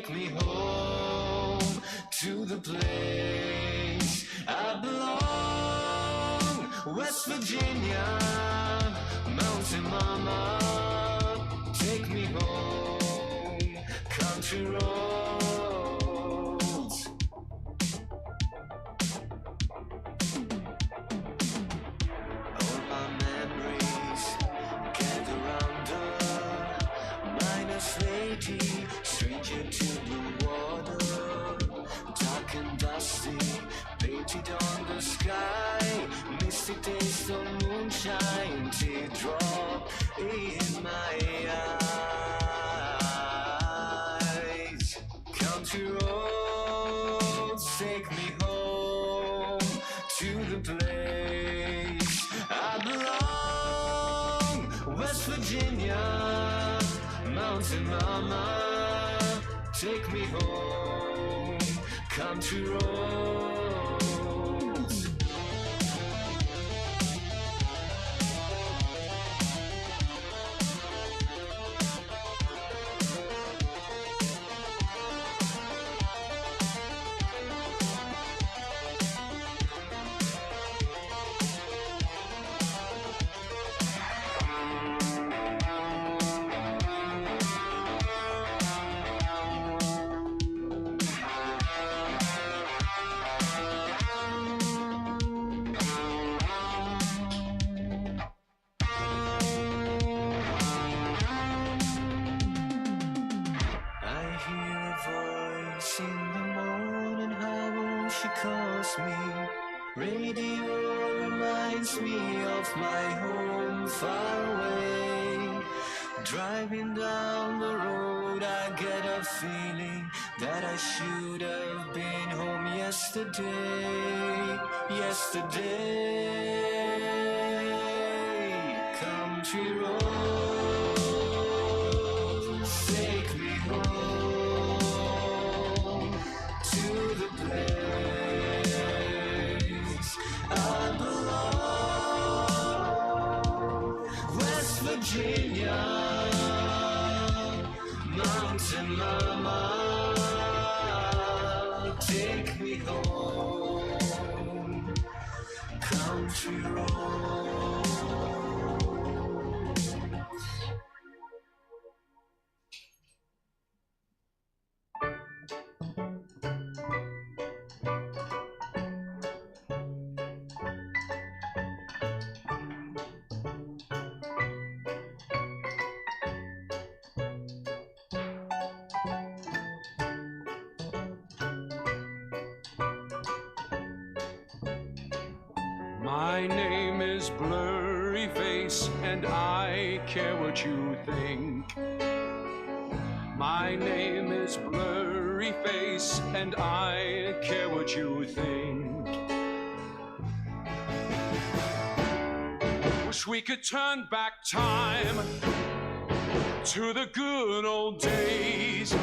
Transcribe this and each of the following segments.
take me home to the place I belong. West Virginia, Mountain Mama, take me home, country roads. All my memories gather round her, minus lady, stranger to the water, dark and dusty, painted on the sky, misty taste of moonshine, teardrop in my eyes. Country roads, take me home to the place I belong. West Virginia, Mountain Mama, take me home, country roads. Radio reminds me of my home far away. Driving down the road, I get a feeling that I should have been home yesterday. Country roads, take me home to the place I belong. West Virginia, Mountain Mama, take me home, country roads. My name is Blurry Face, and I care what you think. My name is Blurry Face, and I care what you think. Wish we could turn back time to the good old days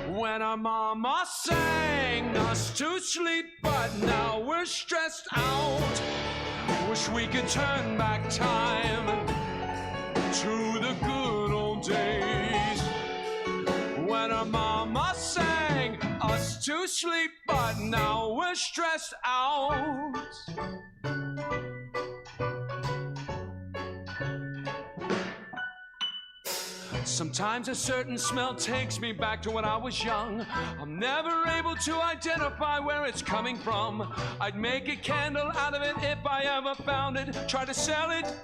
when our mama sang us to sleep, but now we're stressed out. Wish we could turn back time to the good old days when our mama sang us to sleep, but now we're stressed out. Sometimes a certain smell takes me back to when I was young. I'm never able to identify where it's coming from. I'd make a candle out of it if I ever found it. Try to sell it,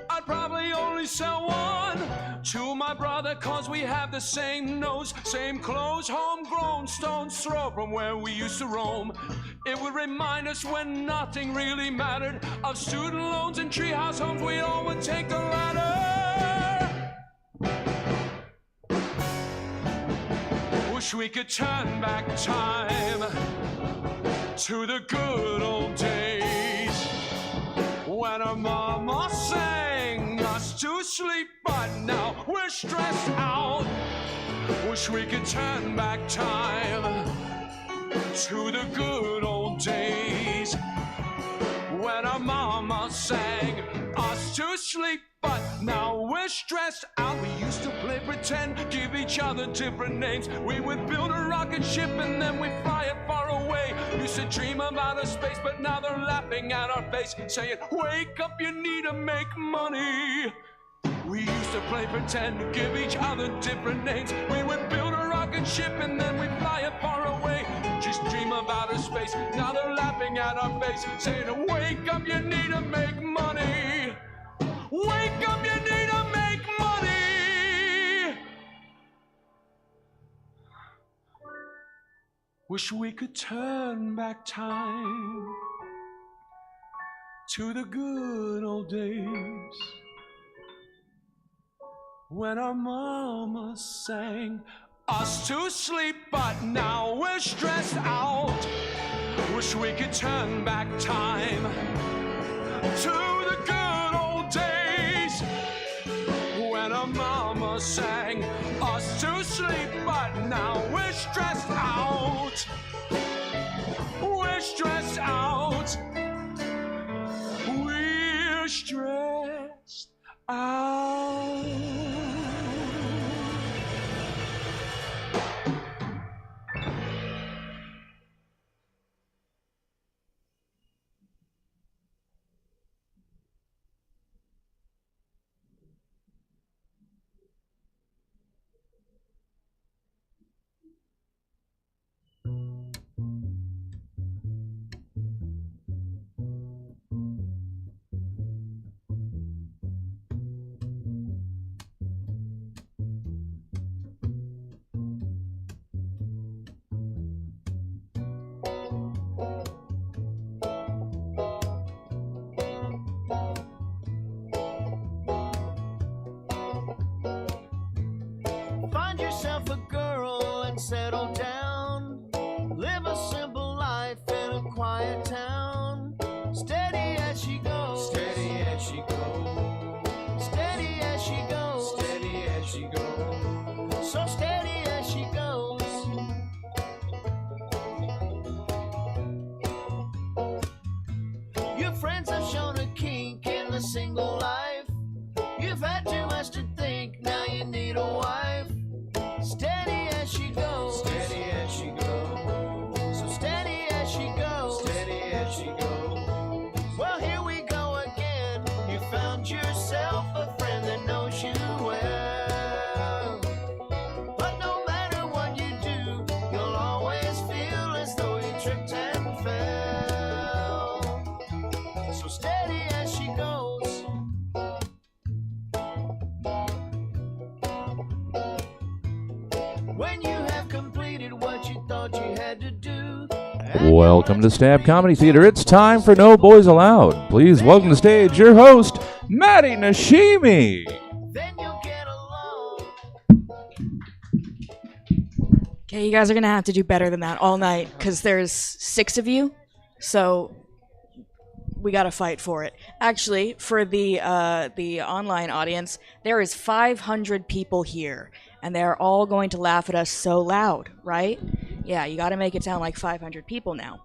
I'd probably only sell one to my brother, cause we have the same nose, same clothes, homegrown, stone's throw from where we used to roam. It would remind us when nothing really mattered, of student loans and treehouse homes we all would take a ladder. Wish we could turn back time to the good old days when our mama sang us to sleep, but now we're stressed out. Wish we could turn back time to the good old days when our mama sang us to sleep, but now we're stressed out. We used to play pretend, give each other different names. We would build a rocket ship and then we'd fly it far away. Used to dream of outer space, but now they're laughing at our face, saying, wake up, you need to make money. We used to play pretend, give each other different names. We would build a rocket ship and then we'd fly it far away. Just dream of outer space, now they're laughing at our face, saying, wake up, you need to make money. Wake up, you need to make money. Wish we could turn back time to the good old days when our mama sang us to sleep, but now we're stressed out. Wish we could turn back time to the good old days when our mama sang us to sleep, but now we're stressed out. We're stressed out. We're stressed out. Find yourself a girl and settle down. Live a simple life in a quiet town. Steady as she goes. Steady as she goes. Steady as she goes. Steady as she goes. So steady as she goes. Your friends have shown a kink in the single life. You've had too much to think, now you need a wife. Steady as she goes. Steady as she goes. So steady as she goes. Steady as she goes. Well, here we go again. You found yourself a friend that knows you well. But no matter what you do, you'll always feel as though you tripped and fell. So steady as she goes. When you have completed what you thought you had to do. Welcome to Stab Comedy Theater. It's time for No Boys Allowed. Please welcome to stage your host, Maddie Nashimi. Then you'll get along. Okay, you guys are gonna have to do better than that all night, because there's 6 of you, so we gotta fight for it. Actually, for the online audience, there is 500 people here, and they're all going to laugh at us so loud, right? Yeah, you gotta make it sound like 500 people now.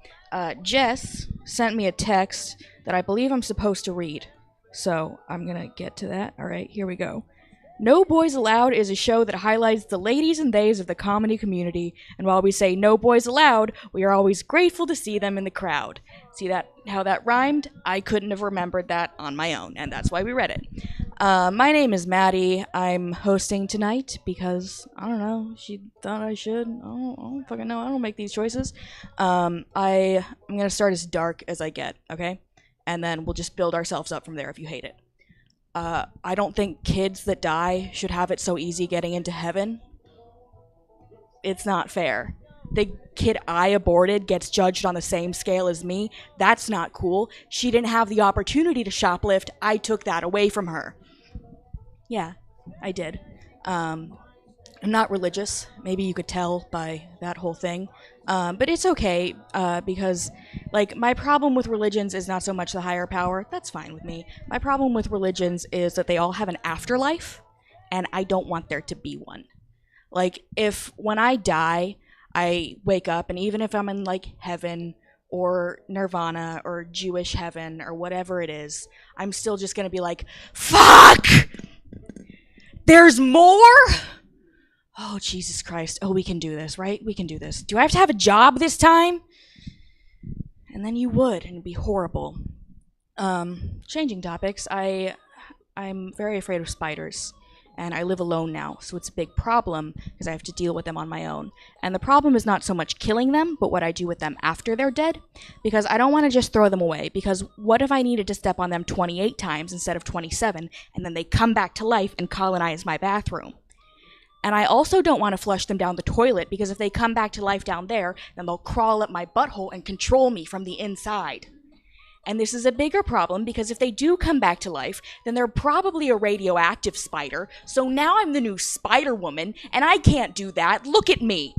Jess sent me a text that I believe I'm supposed to read, so I'm gonna get to that. All right, here we go. No Boys Allowed is a show that highlights the ladies and theys of the comedy community, and while we say no boys allowed, we are always grateful to see them in the crowd. See that how that rhymed? I couldn't have remembered that on my own, and that's why we read it. My name is Maddie. I'm hosting tonight because, I don't know, she thought I should. I don't fucking know. I don't make these choices. I'm going to start as dark as I get, okay? And then we'll just build ourselves up from there if you hate it. I don't think kids that die should have it so easy getting into heaven. It's not fair. The kid I aborted gets judged on the same scale as me. That's not cool. She didn't have the opportunity to shoplift. I took that away from her. Yeah, I did. I'm not religious. Maybe you could tell by that whole thing. But it's okay, because, like, my problem with religions is not so much the higher power. That's fine with me. My problem with religions is that they all have an afterlife, and I don't want there to be one. Like, if when I die, I wake up, and even if I'm in, like, heaven or nirvana or Jewish heaven or whatever it is, I'm still just gonna be like, fuck! There's more? Oh, Jesus Christ. Oh, we can do this, right? We can do this. Do I have to have a job this time? And then you would, and it'd be horrible. Changing topics, I'm very afraid of spiders. And I live alone now, so it's a big problem because I have to deal with them on my own. And the problem is not so much killing them, but what I do with them after they're dead. Because I don't want to just throw them away, because what if I needed to step on them 28 times instead of 27, and then they come back to life and colonize my bathroom? And I also don't want to flush them down the toilet, because if they come back to life down there, then they'll crawl up my butthole and control me from the inside. And this is a bigger problem, because if they do come back to life, then they're probably a radioactive spider. So now I'm the new Spider Woman, and I can't do that. Look at me.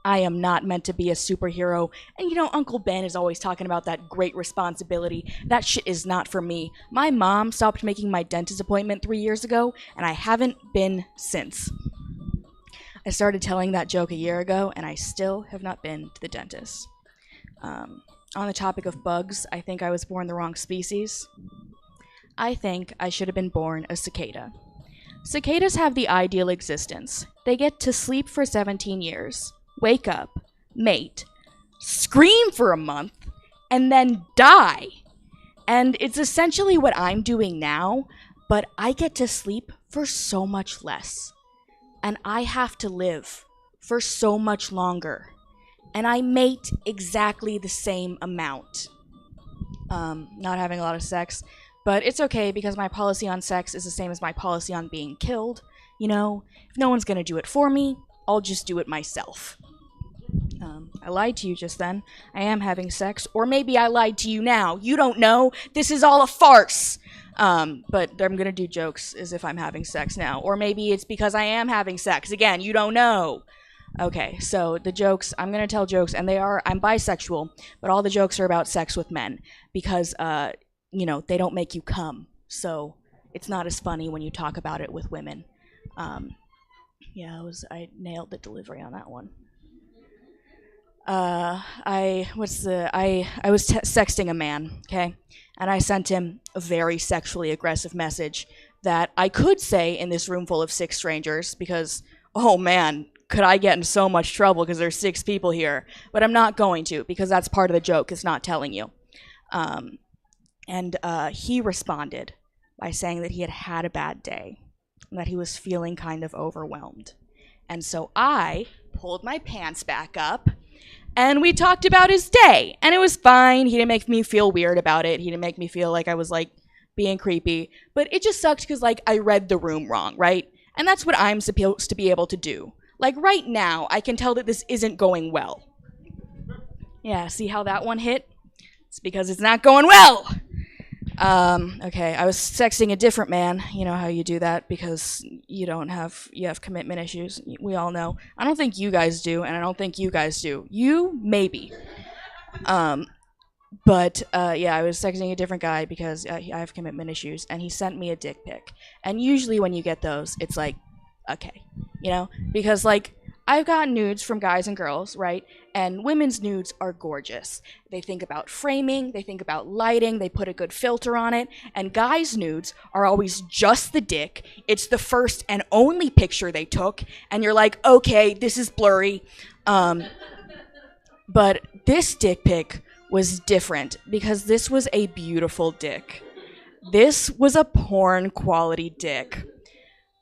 I am not meant to be a superhero. And you know, Uncle Ben is always talking about that great responsibility. That shit is not for me. My mom stopped making my dentist appointment 3 years ago, and I haven't been since. I started telling that joke a year ago, and I still have not been to the dentist. On the topic of bugs, I think I was born the wrong species. I think I should have been born a cicada. Cicadas have the ideal existence. They get to sleep for 17 years, wake up, mate, scream for a month, and then die. And it's essentially what I'm doing now, but I get to sleep for so much less. And I have to live for so much longer. And I mate exactly the same amount. Not having a lot of sex, but it's okay because my policy on sex is the same as my policy on being killed. You know, if no one's gonna do it for me, I'll just do it myself. I lied to you just then. I am having sex, or maybe I lied to you now. You don't know. This is all a farce. But I'm gonna do jokes as if I'm having sex now. Or maybe it's because I am having sex. Again, you don't know. Okay, so the jokes, I'm going to tell jokes, and I'm bisexual, but all the jokes are about sex with men, because, you know, they don't make you come, so it's not as funny when you talk about it with women. Yeah, I nailed the delivery on that one. I was sexting a man, okay, and I sent him a very sexually aggressive message that I could say in this room full of 6 strangers, because, oh man, could I get in so much trouble because there's 6 people here, but I'm not going to, because that's part of the joke, is not telling you. And he responded by saying that he had a bad day, and that he was feeling kind of overwhelmed. And so I pulled my pants back up, and we talked about his day, and it was fine. He didn't make me feel weird about it. He didn't make me feel like I was, like, being creepy, but it just sucked because, like, I read the room wrong, right? And that's what I'm supposed to be able to do. Like, right now, I can tell that this isn't going well. Yeah, see how that one hit? It's because it's not going well! Okay, I was sexting a different man. You know how you do that, because you have commitment issues. We all know. I don't think you guys do, and I don't think you guys do. You, maybe. But I was sexting a different guy because I have commitment issues, and he sent me a dick pic. And usually when you get those, it's like, okay, you know, because like I've got nudes from guys and girls, right? And women's nudes are gorgeous. They think about framing, they think about lighting, they put a good filter on it, and guys' nudes are always just the dick. It's the first and only picture they took, and you're like, okay, this is blurry. But this dick pic was different because this was a beautiful dick. This was a porn quality dick.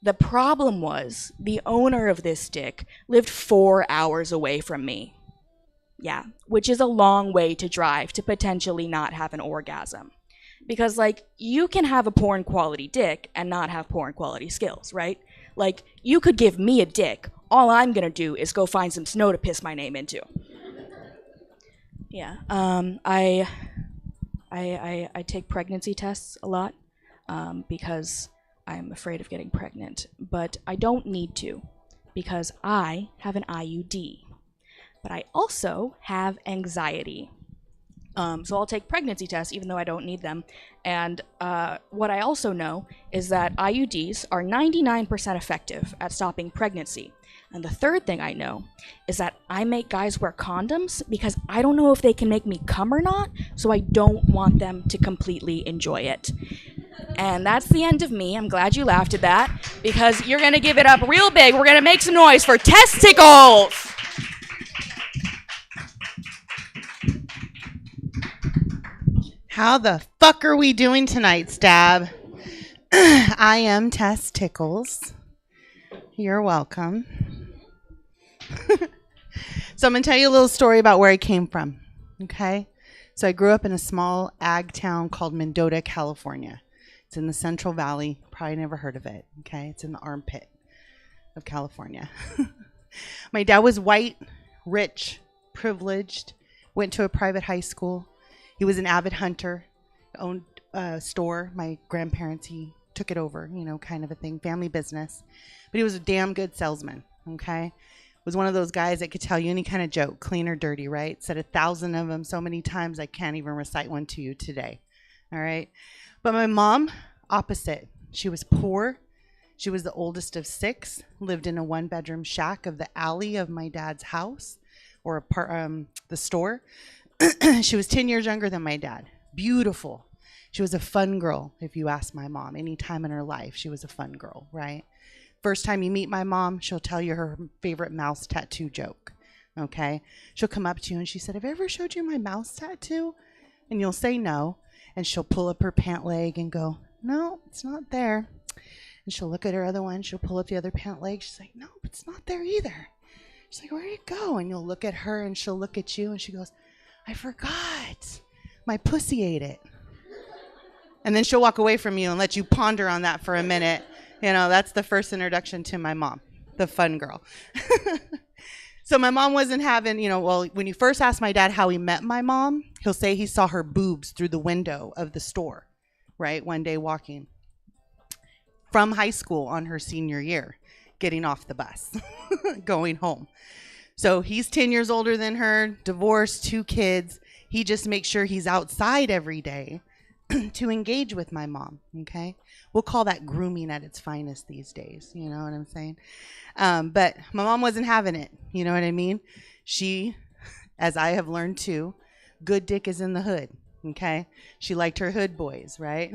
The problem was, the owner of this dick lived 4 hours away from me. Yeah, which is a long way to drive to potentially not have an orgasm. Because, like, you can have a porn quality dick and not have porn quality skills, right? Like, you could give me a dick. All I'm gonna do is go find some snow to piss my name into. Yeah, I take pregnancy tests a lot, because I'm afraid of getting pregnant, but I don't need to because I have an IUD. But I also have anxiety. So I'll take pregnancy tests even though I don't need them. And what I also know is that IUDs are 99% effective at stopping pregnancy. And the third thing I know is that I make guys wear condoms because I don't know if they can make me come or not, so I don't want them to completely enjoy it. And that's the end of me. I'm glad you laughed at that because you're going to give it up real big. We're going to make some noise for testicles. How the fuck are we doing tonight, Stab? I am Tess Tickles. You're welcome. So I'm going to tell you a little story about where I came from, okay? So I grew up in a small ag town called Mendota, California. It's in the Central Valley. Probably never heard of it, okay? It's in the armpit of California. My dad was white, rich, privileged, went to a private high school. He was an avid hunter, owned a store. My grandparents, he took it over, you know, kind of a thing, family business. But he was a damn good salesman, okay? Was one of those guys that could tell you any kind of joke, clean or dirty, right? Said 1,000 of them so many times I can't even recite one to you today, all right? But my mom, opposite. She was poor. She was the oldest of 6, lived in a 1-bedroom shack of the alley of my dad's house or the store. She was 10 years younger than my dad. Beautiful. She was a fun girl, if you ask my mom. Any time in her life, she was a fun girl, right? First time you meet my mom, she'll tell you her favorite mouse tattoo joke, okay? She'll come up to you and she said, have I ever showed you my mouse tattoo? And you'll say no. And she'll pull up her pant leg and go, no, it's not there. And she'll look at her other one. She'll pull up the other pant leg. She's like, no, it's not there either. She's like, where'd it go? And you'll look at her and she'll look at you and she goes, I forgot. My pussy ate it. And then she'll walk away from you and let you ponder on that for a minute. You know, that's the first introduction to my mom, the fun girl. So my mom wasn't having, you know, well, when you first ask my dad how he met my mom, he'll say he saw her boobs through the window of the store, right? One day walking from high school on her senior year, getting off the bus, going home. So he's 10 years older than her, divorced, 2 kids. He just makes sure he's outside every day to engage with my mom, okay? We'll call that grooming at its finest these days, you know what I'm saying? But my mom wasn't having it, you know what I mean? She, as I have learned too, good dick is in the hood, okay? She liked her hood boys, right?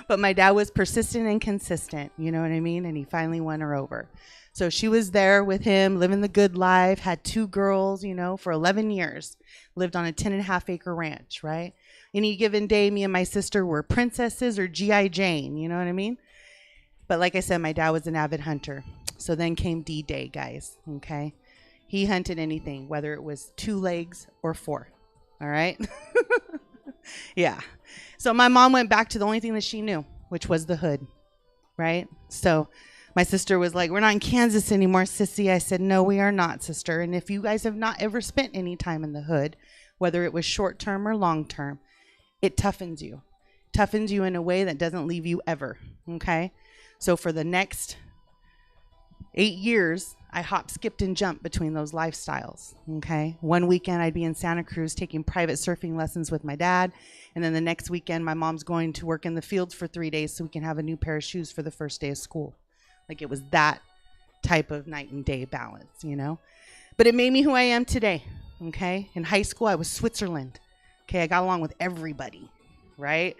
But my dad was persistent and consistent, you know what I mean? And he finally won her over. So she was there with him, living the good life, had 2 girls, you know, for 11 years, lived on a 10.5-acre ranch, right? Any given day, me and my sister were princesses or G.I. Jane, you know what I mean? But like I said, my dad was an avid hunter. So then came D-Day, guys, okay? He hunted anything, whether it was 2 legs or 4, all right? Yeah. So my mom went back to the only thing that she knew, which was the hood, right? So my sister was like, we're not in Kansas anymore, sissy. I said, no, we are not, sister. And if you guys have not ever spent any time in the hood, whether it was short term or long term, it toughens you. Toughens you in a way that doesn't leave you ever, okay? So for the next 8 years, I hop, skipped, and jumped between those lifestyles, okay? One weekend, I'd be in Santa Cruz taking private surfing lessons with my dad. And then the next weekend, my mom's going to work in the fields for 3 days so we can have a new pair of shoes for the first day of school. Like it was that type of night and day balance, you know? But it made me who I am today, okay? In high school, I was Switzerland. Okay, I got along with everybody, right?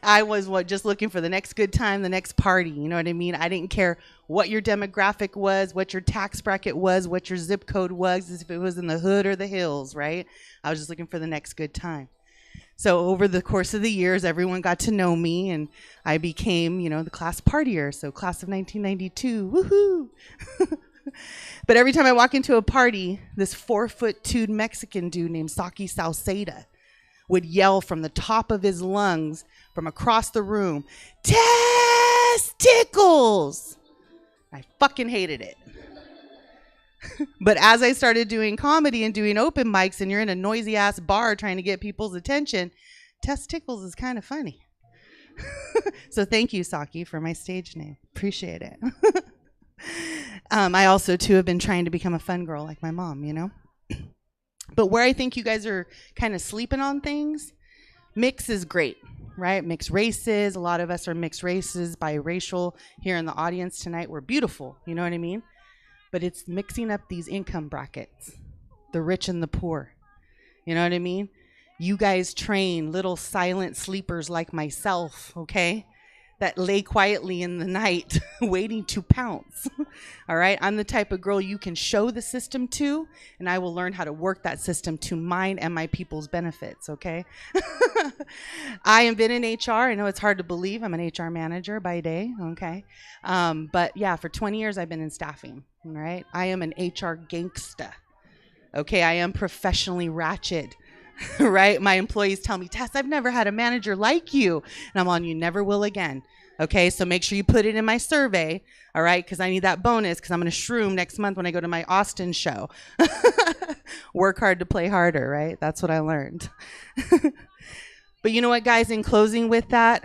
I was just looking for the next good time, the next party, you know what I mean? I didn't care what your demographic was, what your tax bracket was, what your zip code was, if it was in the hood or the hills, right? I was just looking for the next good time. So over the course of the years, everyone got to know me, and I became, you know, the class partier. So class of 1992, woohoo! But every time I walk into a party, this 4'2" Mexican dude named Saki Salceda would yell from the top of his lungs from across the room, testicles! I fucking hated it. But as I started doing comedy and doing open mics, and you're in a noisy ass bar trying to get people's attention, testicles is kind of funny. So thank you, Saki, for my stage name. Appreciate it. I also, too, have been trying to become a fun girl like my mom, you know? But where I think you guys are kind of sleeping on things, mix is great, right? Mixed races. A lot of us are mixed races, biracial. Here in the audience tonight, we're beautiful. You know what I mean? But it's mixing up these income brackets, the rich and the poor. You know what I mean? You guys train little silent sleepers like myself, okay? That lay quietly in the night waiting to pounce. All right? I'm the type of girl you can show the system to, and I will learn how to work that system to mine and my people's benefits, okay? I have been in HR. I know it's hard to believe. I'm an HR manager by day, okay? But yeah, for 20 years I've been in staffing, all right? I am an HR gangsta, okay? I am professionally ratchet. Right? My employees tell me, Tess, I've never had a manager like you. And I'm on, you never will again. Okay, so make sure you put it in my survey, all right? Because I need that bonus because I'm going to shroom next month when I go to my Austin show. Work hard to play harder, right? That's what I learned. But you know what, guys, in closing with that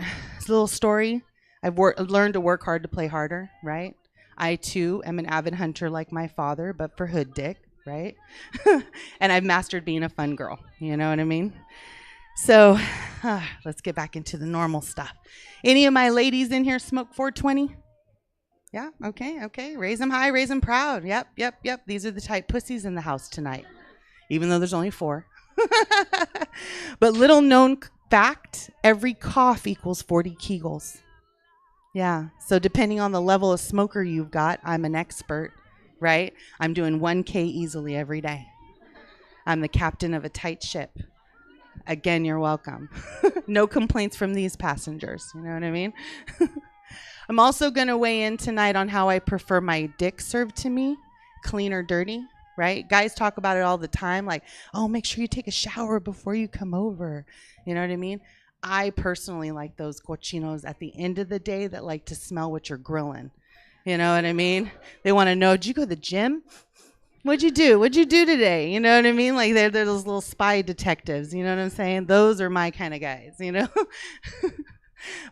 little story, I've learned to work hard to play harder, right? I, too, am an avid hunter like my father, but for hood dick. Right? And I've mastered being a fun girl. You know what I mean? So let's get back into the normal stuff. Any of my ladies in here smoke 420? Yeah? Okay. Raise them high, raise them proud. Yep. These are the type pussies in the house tonight, even though there's only 4. But little known fact, every cough equals 40 Kegels. Yeah. So depending on the level of smoker you've got, I'm an expert. Right? I'm doing 1K easily every day. I'm the captain of a tight ship. Again, you're welcome. No complaints from these passengers. You know what I mean? I'm also going to weigh in tonight on how I prefer my dick served to me, clean or dirty, right? Guys talk about it all the time, like, oh, make sure you take a shower before you come over. You know what I mean? I personally like those cochinos at the end of the day that like to smell what you're grilling. You know what I mean? They want to know, did you go to the gym? What'd you do? What'd you do today? You know what I mean? Like they're those little spy detectives. You know what I'm saying? Those are my kind of guys, you know?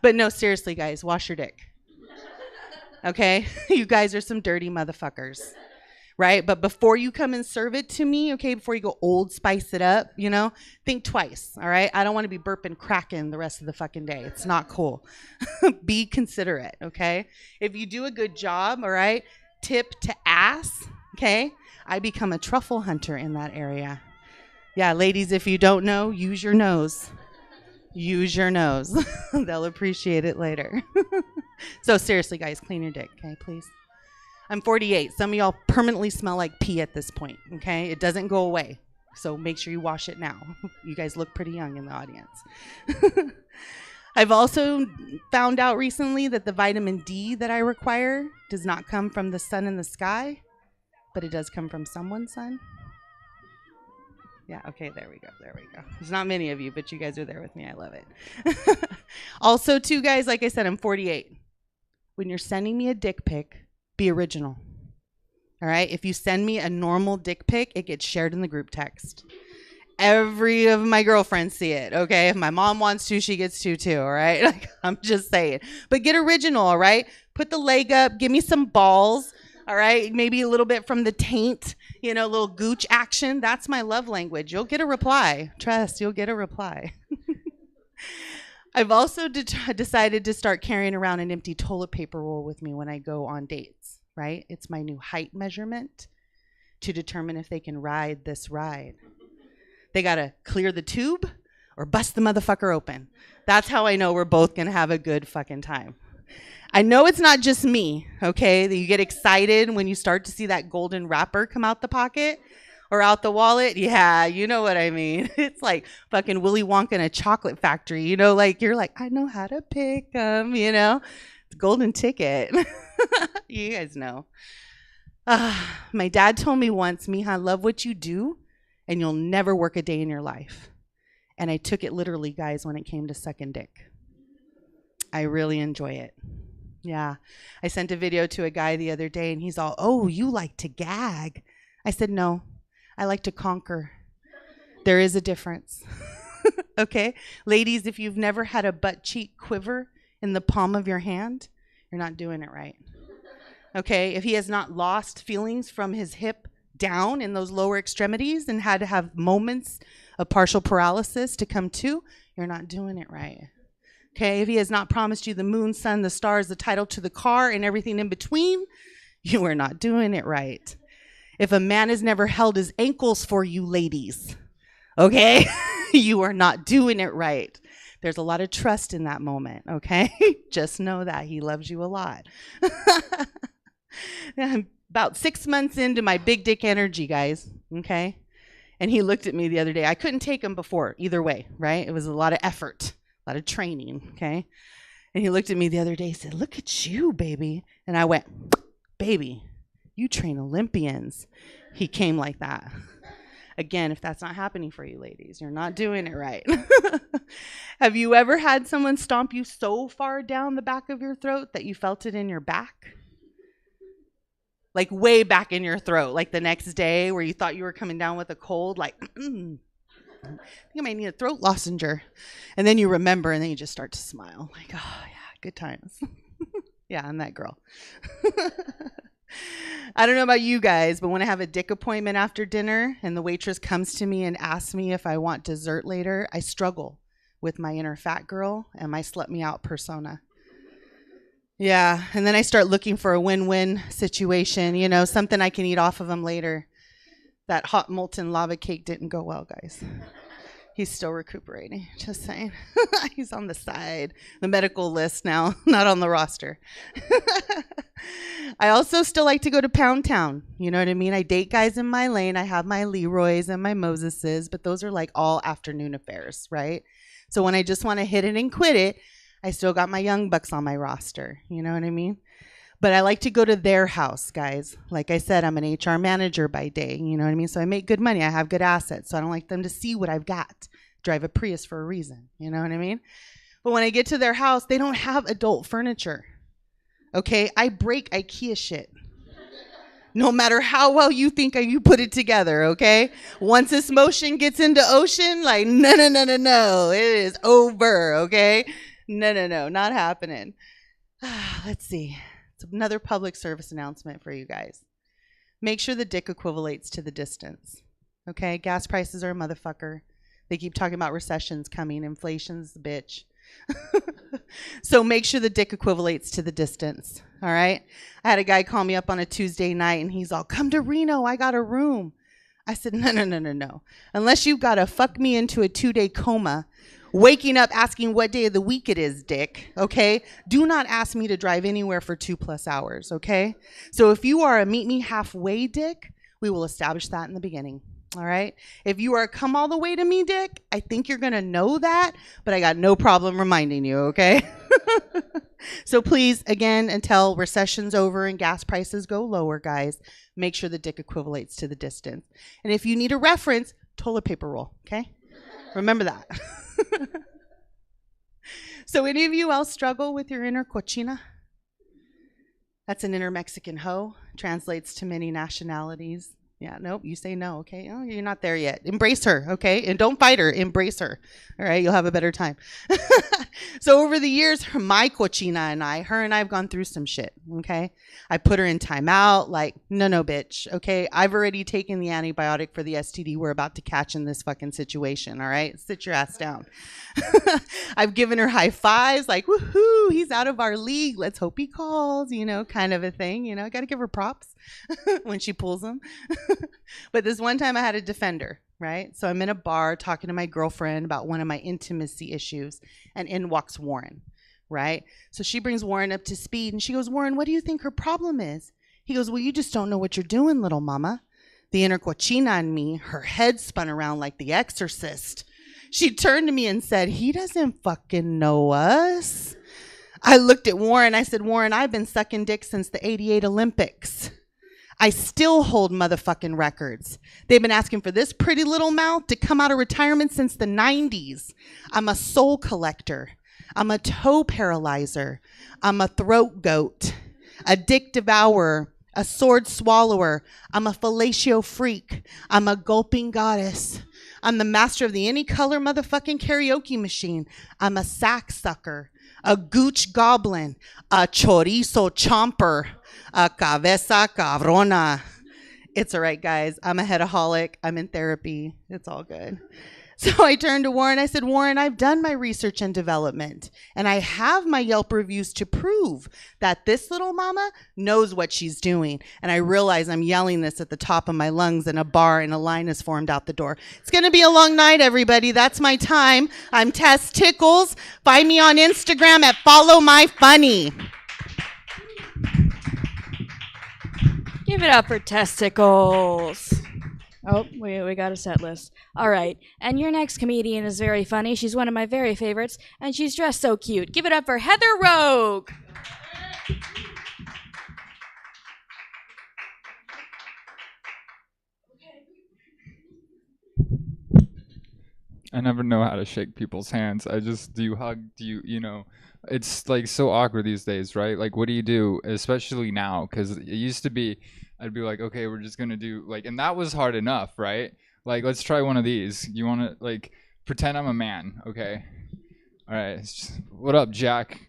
But no, seriously, guys, wash your dick. Okay? You guys are some dirty motherfuckers. Right? But before you come and serve it to me, okay, before you go Old Spice it up, you know, think twice, all right? I don't want to be burping Kraken the rest of the fucking day. It's not cool. Be considerate, okay? If you do a good job, all right, tip to ass, okay? I become a truffle hunter in that area. Yeah, ladies, if you don't know, use your nose. Use your nose. They'll appreciate it later. So seriously, guys, clean your dick, okay, please? I'm 48. Some of y'all permanently smell like pee at this point, okay? It doesn't go away. So make sure you wash it now. You guys look pretty young in the audience. I've also found out recently that the vitamin D that I require does not come from the sun in the sky, but it does come from someone's sun. Yeah, okay, there we go. There's not many of you, but you guys are there with me. I love it. Also, too, guys, like I said, I'm 48. When you're sending me a dick pic, be original. All right? If you send me a normal dick pic, it gets shared in the group text. Every of my girlfriends see it, okay? If my mom wants to, she gets to too, all right? Like, I'm just saying. But get original, all right? Put the leg up. Give me some balls, all right? Maybe a little bit from the taint, you know, a little gooch action. That's my love language. You'll get a reply. Trust, you'll get a reply. I've also decided to start carrying around an empty toilet paper roll with me when I go on dates, right? It's my new height measurement to determine if they can ride this ride. They got to clear the tube or bust the motherfucker open. That's how I know we're both going to have a good fucking time. I know it's not just me, okay, that you get excited when you start to see that golden wrapper come out the pocket or out the wallet. Yeah, you know what I mean. It's like fucking Willy Wonka in a chocolate factory, you know, like you're like, I know how to pick them, you know. It's golden ticket. You guys know. My dad told me once, Mija, love what you do and you'll never work a day in your life. And I took it literally, guys, when it came to sucking dick. I really enjoy it. Yeah. I sent a video to a guy the other day and he's all, oh, you like to gag. I said, no. I like to conquer. There is a difference. Okay? Ladies, if you've never had a butt cheek quiver in the palm of your hand, you're not doing it right. Okay? If he has not lost feelings from his hip down in those lower extremities and had to have moments of partial paralysis to come to, you're not doing it right. Okay? If he has not promised you the moon, sun, the stars, the title to the car, and everything in between, you are not doing it right. If a man has never held his ankles for you, ladies, okay, You are not doing it right. There's a lot of trust in that moment, okay? Just know that he loves you a lot. I'm about 6 months into my big dick energy, guys, okay? And he looked at me the other day. I couldn't take him before either way, right? It was a lot of effort, a lot of training, okay? And he looked at me the other day and said, look at you, baby. And I went, baby, you train Olympians. He came like that. Again, if that's not happening for you ladies, you're not doing it right. Have you ever had someone stomp you so far down the back of your throat that you felt it in your back? Like way back in your throat, like the next day where you thought you were coming down with a cold, like, I think I might need a throat lozenger. And then you remember and then you just start to smile. Like, oh yeah, good times. Yeah, I'm that girl. I don't know about you guys, but when I have a dick appointment after dinner and the waitress comes to me and asks me if I want dessert later, I struggle with my inner fat girl and my slut me out persona. Yeah, and then I start looking for a win-win situation, you know, something I can eat off of him later. That hot molten lava cake didn't go well, guys. He's still recuperating, just saying. He's on the side, the medical list now, not on the roster. I also still like to go to Pound Town. You know what I mean? I date guys in my lane. I have my Leroys and my Moseses, but those are like all afternoon affairs, right? So when I just want to hit it and quit it, I still got my young bucks on my roster. You know what I mean? But I like to go to their house, guys. Like I said, I'm an HR manager by day. You know what I mean? So I make good money. I have good assets. So I don't like them to see what I've got. Drive a Prius for a reason. You know what I mean? But when I get to their house, they don't have adult furniture. Okay? I break IKEA shit. No matter how well you think you put it together, okay? Once this motion gets into ocean, like, no. It is over, okay? No, not happening. Let's see. It's another public service announcement for you guys. Make sure the dick equivalates to the distance. Okay? Gas prices are a motherfucker. They keep talking about recessions coming. Inflation's the bitch. So make sure the dick equivalates to the distance. All right? I had a guy call me up on a Tuesday night and he's all, come to Reno. I got a room. I said, no. Unless you've got to fuck me into a 2-day coma, waking up asking what day of the week it is, dick, okay? Do not ask me to drive anywhere for 2+ hours, okay? So if you are a meet me halfway dick, we will establish that in the beginning, all right? If you are a come all the way to me dick, I think you're going to know that, but I got no problem reminding you, okay? So please, again, until recession's over and gas prices go lower, guys, make sure the dick equivalates to the distance. And if you need a reference, toilet paper roll, okay? Remember that. So any of you else struggle with your inner cochina? That's an inner Mexican hoe. Translates to many nationalities. Yeah, nope, you say no, okay? Oh, you're not there yet. Embrace her, okay? And don't fight her, embrace her. All right, you'll have a better time. So over the years, my cochina and her and I have gone through some shit, okay? I put her in timeout, like, no, bitch, okay? I've already taken the antibiotic for the STD we're about to catch in this fucking situation, all right? Sit your ass down. I've given her high fives, like, woohoo, he's out of our league. Let's hope he calls, you know, kind of a thing, you know? I got to give her props when she pulls them. But this one time I had a defender, right? So I'm in a bar talking to my girlfriend about one of my intimacy issues, and in walks Warren, right? So she brings Warren up to speed and she goes, Warren, what do you think her problem is? He goes, well, you just don't know what you're doing, little mama. The inner cochina in me, her head spun around like the exorcist. She turned to me and said, he doesn't fucking know us. I looked at Warren. I said, Warren, I've been sucking dick since the '88 Olympics. I still hold motherfucking records. They've been asking for this pretty little mouth to come out of retirement since the 90s. I'm a soul collector. I'm a toe paralyzer. I'm a throat goat, a dick devourer, a sword swallower. I'm a fellatio freak. I'm a gulping goddess. I'm the master of the any color motherfucking karaoke machine. I'm a sack sucker, a gooch goblin, a chorizo chomper, a cabeza cabrona. It's all right, guys. I'm a headaholic. I'm in therapy. It's all good. So I turned to Warren. I said, Warren, I've done my research and development, and I have my Yelp reviews to prove that this little mama knows what she's doing. And I realize I'm yelling this at the top of my lungs in a bar, and a line is formed out the door. It's going to be a long night, everybody. That's my time. I'm Tess Tickles. Find me on Instagram at followmyfunny. Give it up for testicles. Oh, we got a set list. All right. And your next comedian is very funny. She's one of my very favorites, and she's dressed so cute. Give it up for Heather Rogue. I never know how to shake people's hands. I just, do you hug? Do you know? It's like so awkward these days, right? Like, what do you do? Especially now, because it used to be, I'd be like, okay, we're just gonna do like, and that was hard enough, right? Like, let's try one of these. You want to like pretend I'm a man, okay? All right. What up, Jack?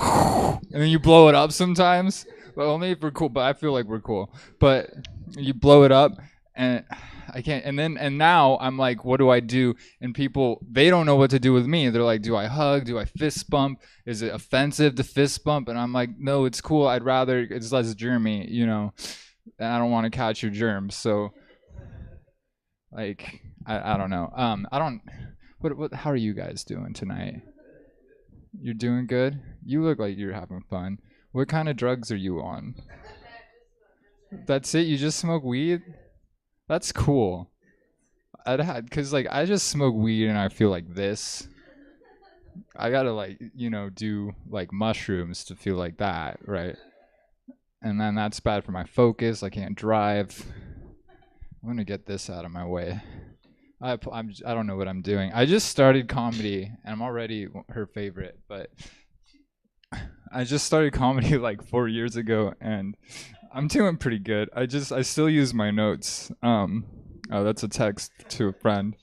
And then you blow it up sometimes, but only if we're cool. But I feel like we're cool. But you blow it up. And I can't, and now I'm like, what do I do? And people, they don't know what to do with me. They're like, do I hug? Do I fist bump? Is it offensive to fist bump? And I'm like, no, it's cool. I'd rather, it's less germy, you know, and I don't want to catch your germs. So like, I don't know. How are you guys doing tonight? You're doing good? You look like you're having fun. What kind of drugs are you on? That's it? You just smoke weed? That's cool. Cause like I just smoke weed and I feel like this. I gotta like, you know, do like mushrooms to feel like that, right? And then that's bad for my focus. I can't drive. I'm gonna get this out of my way. I don't know what I'm doing. I just started comedy and I'm already her favorite, but I just started comedy like 4 years ago and I'm doing pretty good. I still use my notes. Oh, that's a text to a friend.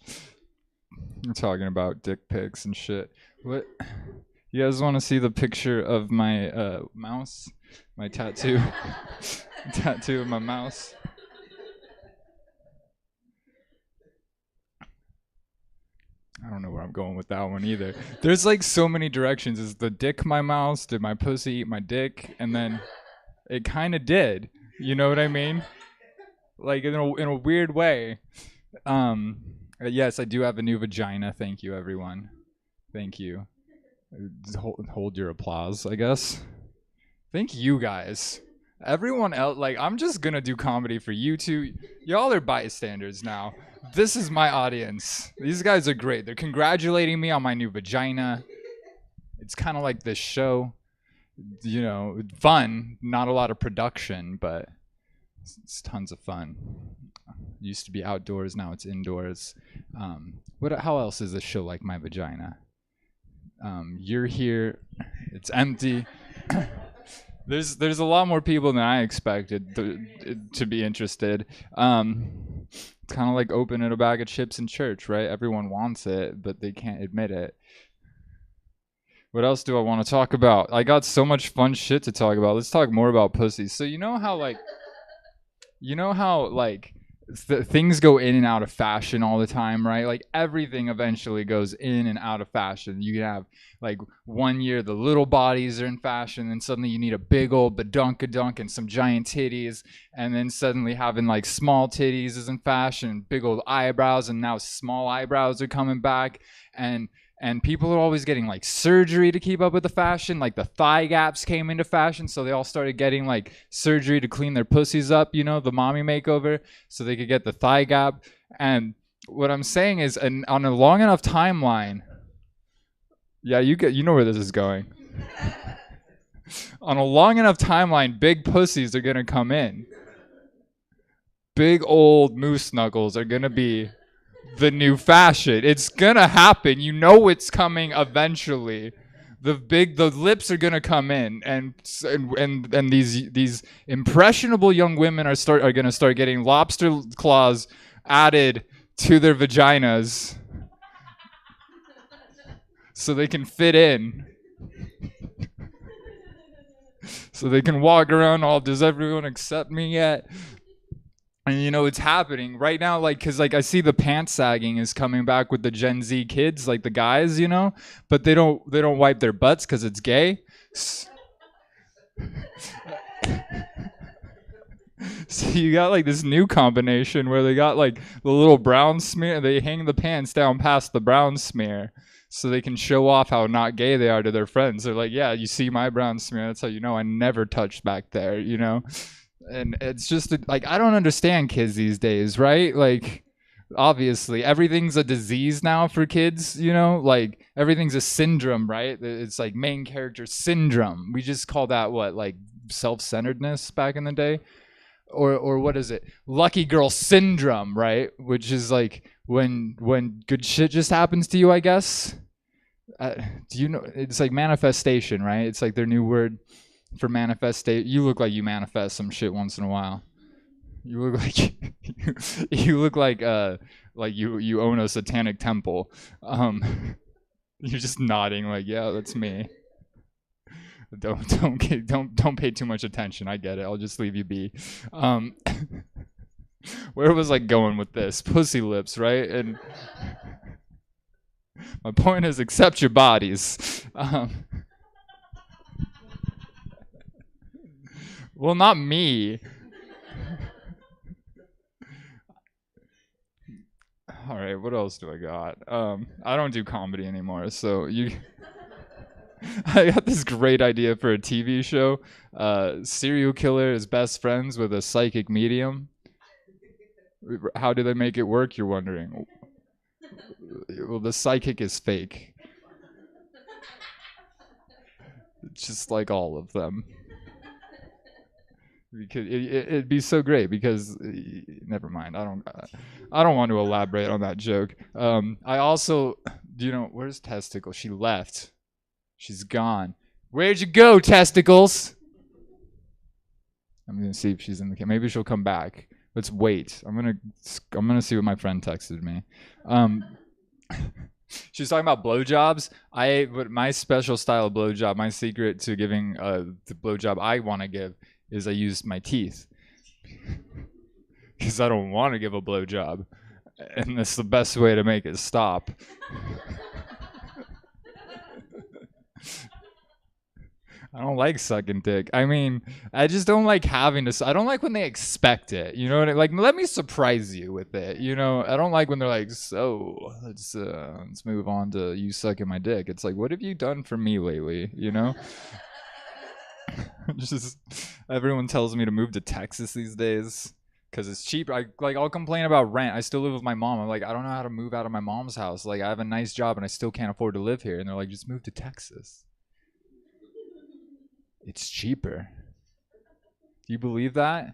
We're talking about dick pics and shit. What? You guys want to see the picture of my mouse? My tattoo? Tattoo of my mouse? I don't know where I'm going with that one either. There's like so many directions. Is the dick my mouse? Did my pussy eat my dick? And then it kind of did. You know what I mean? Like in a weird way. Yes, I do have a new vagina. Thank you, everyone. Thank you. Hold your applause, I guess. Thank you guys. Everyone else, like, I'm just gonna do comedy for you two. Y'all are bystanders now. This is my audience. These guys are great. They're congratulating me on my new vagina. It's kind of like this show. You know, fun, not a lot of production, but it's tons of fun. Used to be outdoors, now it's indoors. How else is a show like my vagina? You're here, it's empty. There's a lot more people than I expected to be interested. It's kind of like opening a bag of chips in church, right? Everyone wants it, but they can't admit it. What else do I want to talk about? I got so much fun shit to talk about. Let's talk more about pussies. So you know how things go in and out of fashion all the time, right? Like everything eventually goes in and out of fashion. You can have like 1 year the little bodies are in fashion, and suddenly you need a big old badunkadunk and some giant titties, and then suddenly having like small titties is in fashion, big old eyebrows, and now small eyebrows are coming back, and people are always getting like surgery to keep up with the fashion. Like the thigh gaps came into fashion, so they all started getting like surgery to clean their pussies up, you know, the mommy makeover, so they could get the thigh gap. And what I'm saying is, on a long enough timeline, yeah, you know where this is going. On a long enough timeline, big pussies are gonna come in. Big old moose knuckles are gonna be the new fashion. It's gonna happen. You know it's coming eventually. The lips are gonna come in, and these impressionable young women are gonna start getting lobster claws added to their vaginas so they can fit in. So they can walk around all, does everyone accept me yet? And you know it's happening right now, like, cause like I see the pants sagging is coming back with the Gen Z kids, like the guys, you know, but they don't wipe their butts because it's gay. So you got like this new combination where they got like the little brown smear, they hang the pants down past the brown smear so they can show off how not gay they are to their friends. They're like, yeah, you see my brown smear, that's how you know I never touched back there, you know. And it's just like, I don't understand kids these days, right? Like, obviously everything's a disease now for kids, you know, like everything's a syndrome, right? It's like main character syndrome. We just call that what, like self-centeredness back in the day, or what is it, lucky girl syndrome, right? Which is like when good shit just happens to you, I guess. Do you know, it's like manifestation, right? It's like their new word for manifestate. You look like you manifest some shit once in a while. You look like you look like you own a satanic temple. You're just nodding like, yeah, that's me. Don't pay too much attention. I get it. I'll just leave you be. Where was I going with this? Pussy lips, right? And my point is, accept your bodies. Well, not me. All right, what else do I got? I don't do comedy anymore, so you. I got this great idea for a TV show. Serial killer is best friends with a psychic medium. How do they make it work, you're wondering? Well, the psychic is fake. Just like all of them. Because it'd be so great because never mind. I don't want to elaborate on that joke. I also, you know, where's Testicle? She left. She's gone. Where'd you go, Testicles? I'm gonna see if she's in the. Maybe she'll come back. Let's wait. I'm gonna see what my friend texted me. She was talking about blowjobs. My special style of blowjob, my secret to giving the blowjob I want to give is I use my teeth. Because I don't want to give a blowjob. And that's the best way to make it stop. I don't like sucking dick. I mean, I just don't like having to. I don't like when they expect it. You know what I mean? Like, let me surprise you with it. You know, I don't like when they're like, so let's move on to you sucking my dick. It's like, what have you done for me lately? You know? Just everyone tells me to move to Texas these days because it's cheap. I'll complain about rent. I still live with my mom. I'm like, I don't know how to move out of my mom's house. Like, I have a nice job and I still can't afford to live here. And they're like, just move to Texas. It's cheaper. Do you believe that?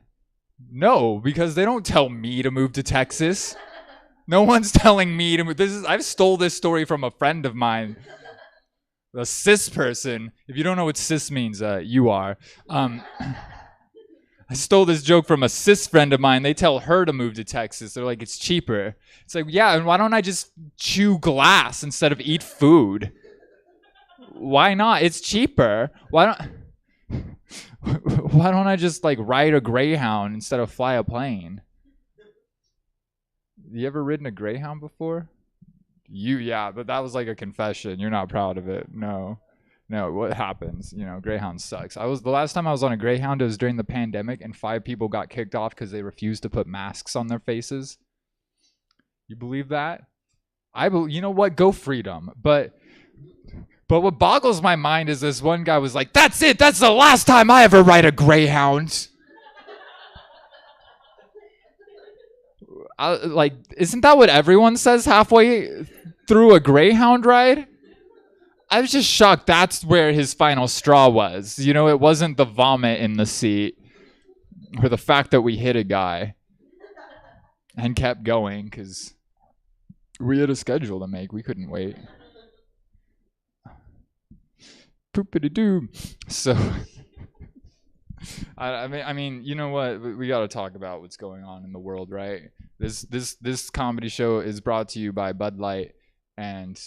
No, because they don't tell me to move to Texas. No one's telling me to move. I've stole this story from a friend of mine. A cis person. If you don't know what cis means, you are. I stole this joke from a cis friend of mine. They tell her to move to Texas. They're like, it's cheaper. It's like, yeah, and why don't I just chew glass instead of eat food? Why not? It's cheaper. Why don't I just like ride a Greyhound instead of fly a plane? You ever ridden a Greyhound before? Yeah, but that was like a confession. You're not proud of it. No, what happens? You know, Greyhound sucks. The last time I was on a Greyhound, it was during the pandemic, and 5 people got kicked off because they refused to put masks on their faces. You believe that? You know what? Go freedom. But what boggles my mind is this one guy was like, that's it. That's the last time I ever ride a Greyhound. Like, isn't that what everyone says halfway through a Greyhound ride? I was just shocked that's where his final straw was. You know, it wasn't the vomit in the seat or the fact that we hit a guy and kept going because we had a schedule to make. We couldn't wait. Poopity-doo. So... I mean, you know what? We got to talk about what's going on in the world, right? This comedy show is brought to you by Bud Light, and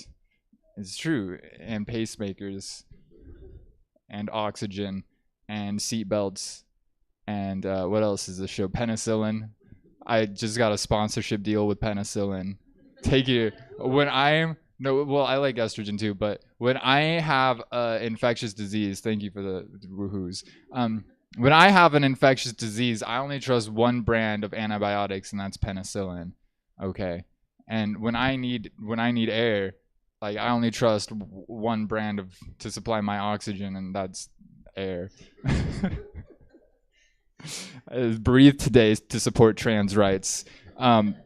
it's true, and pacemakers, and oxygen, and seatbelts, and what else is the show? Penicillin. I just got a sponsorship deal with penicillin. Take it. When I'm no, well, I like estrogen too, but when I have infectious disease, thank you for the woohoos. When I have an infectious disease, I only trust one brand of antibiotics, and that's penicillin. Okay, and when I need air, like I only trust one brand to supply my oxygen, and that's air. Breathe today to support trans rights. I'm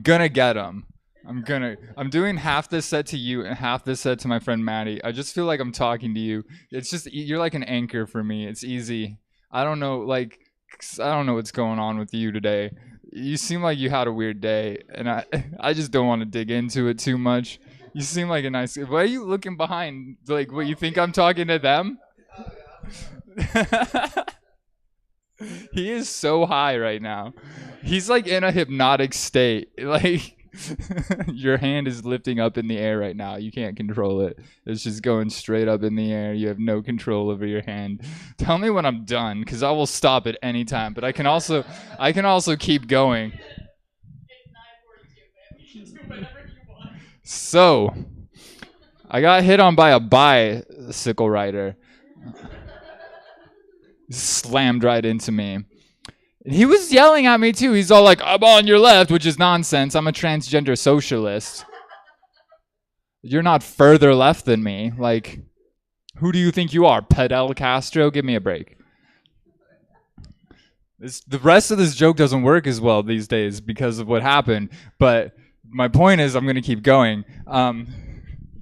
gonna get them. I'm doing half this set to you and half this set to my friend Maddie. I just feel like I'm talking to you. It's just, you're like an anchor for me. It's easy. I don't know what's going on with you today. You seem like you had a weird day, and I just don't want to dig into it too much. You seem like a nice. Why are you looking behind? Like, what, you think I'm talking to them? He is so high right now. He's like in a hypnotic state. Like, your hand is lifting up in the air right now. You can't control it. It's just going straight up in the air. You have no control over your hand. Tell me when I'm done, because I will stop at any time. But I can also keep going. So, I got hit on by a bicycle rider. Slammed right into me. He was yelling at me too. He's all like, I'm on your left, which is nonsense. I'm a transgender socialist. You're not further left than me. Like, who do you think you are? Fidel Castro? Give me a break. The rest of this joke doesn't work as well these days because of what happened. But my point is, I'm going to keep going. At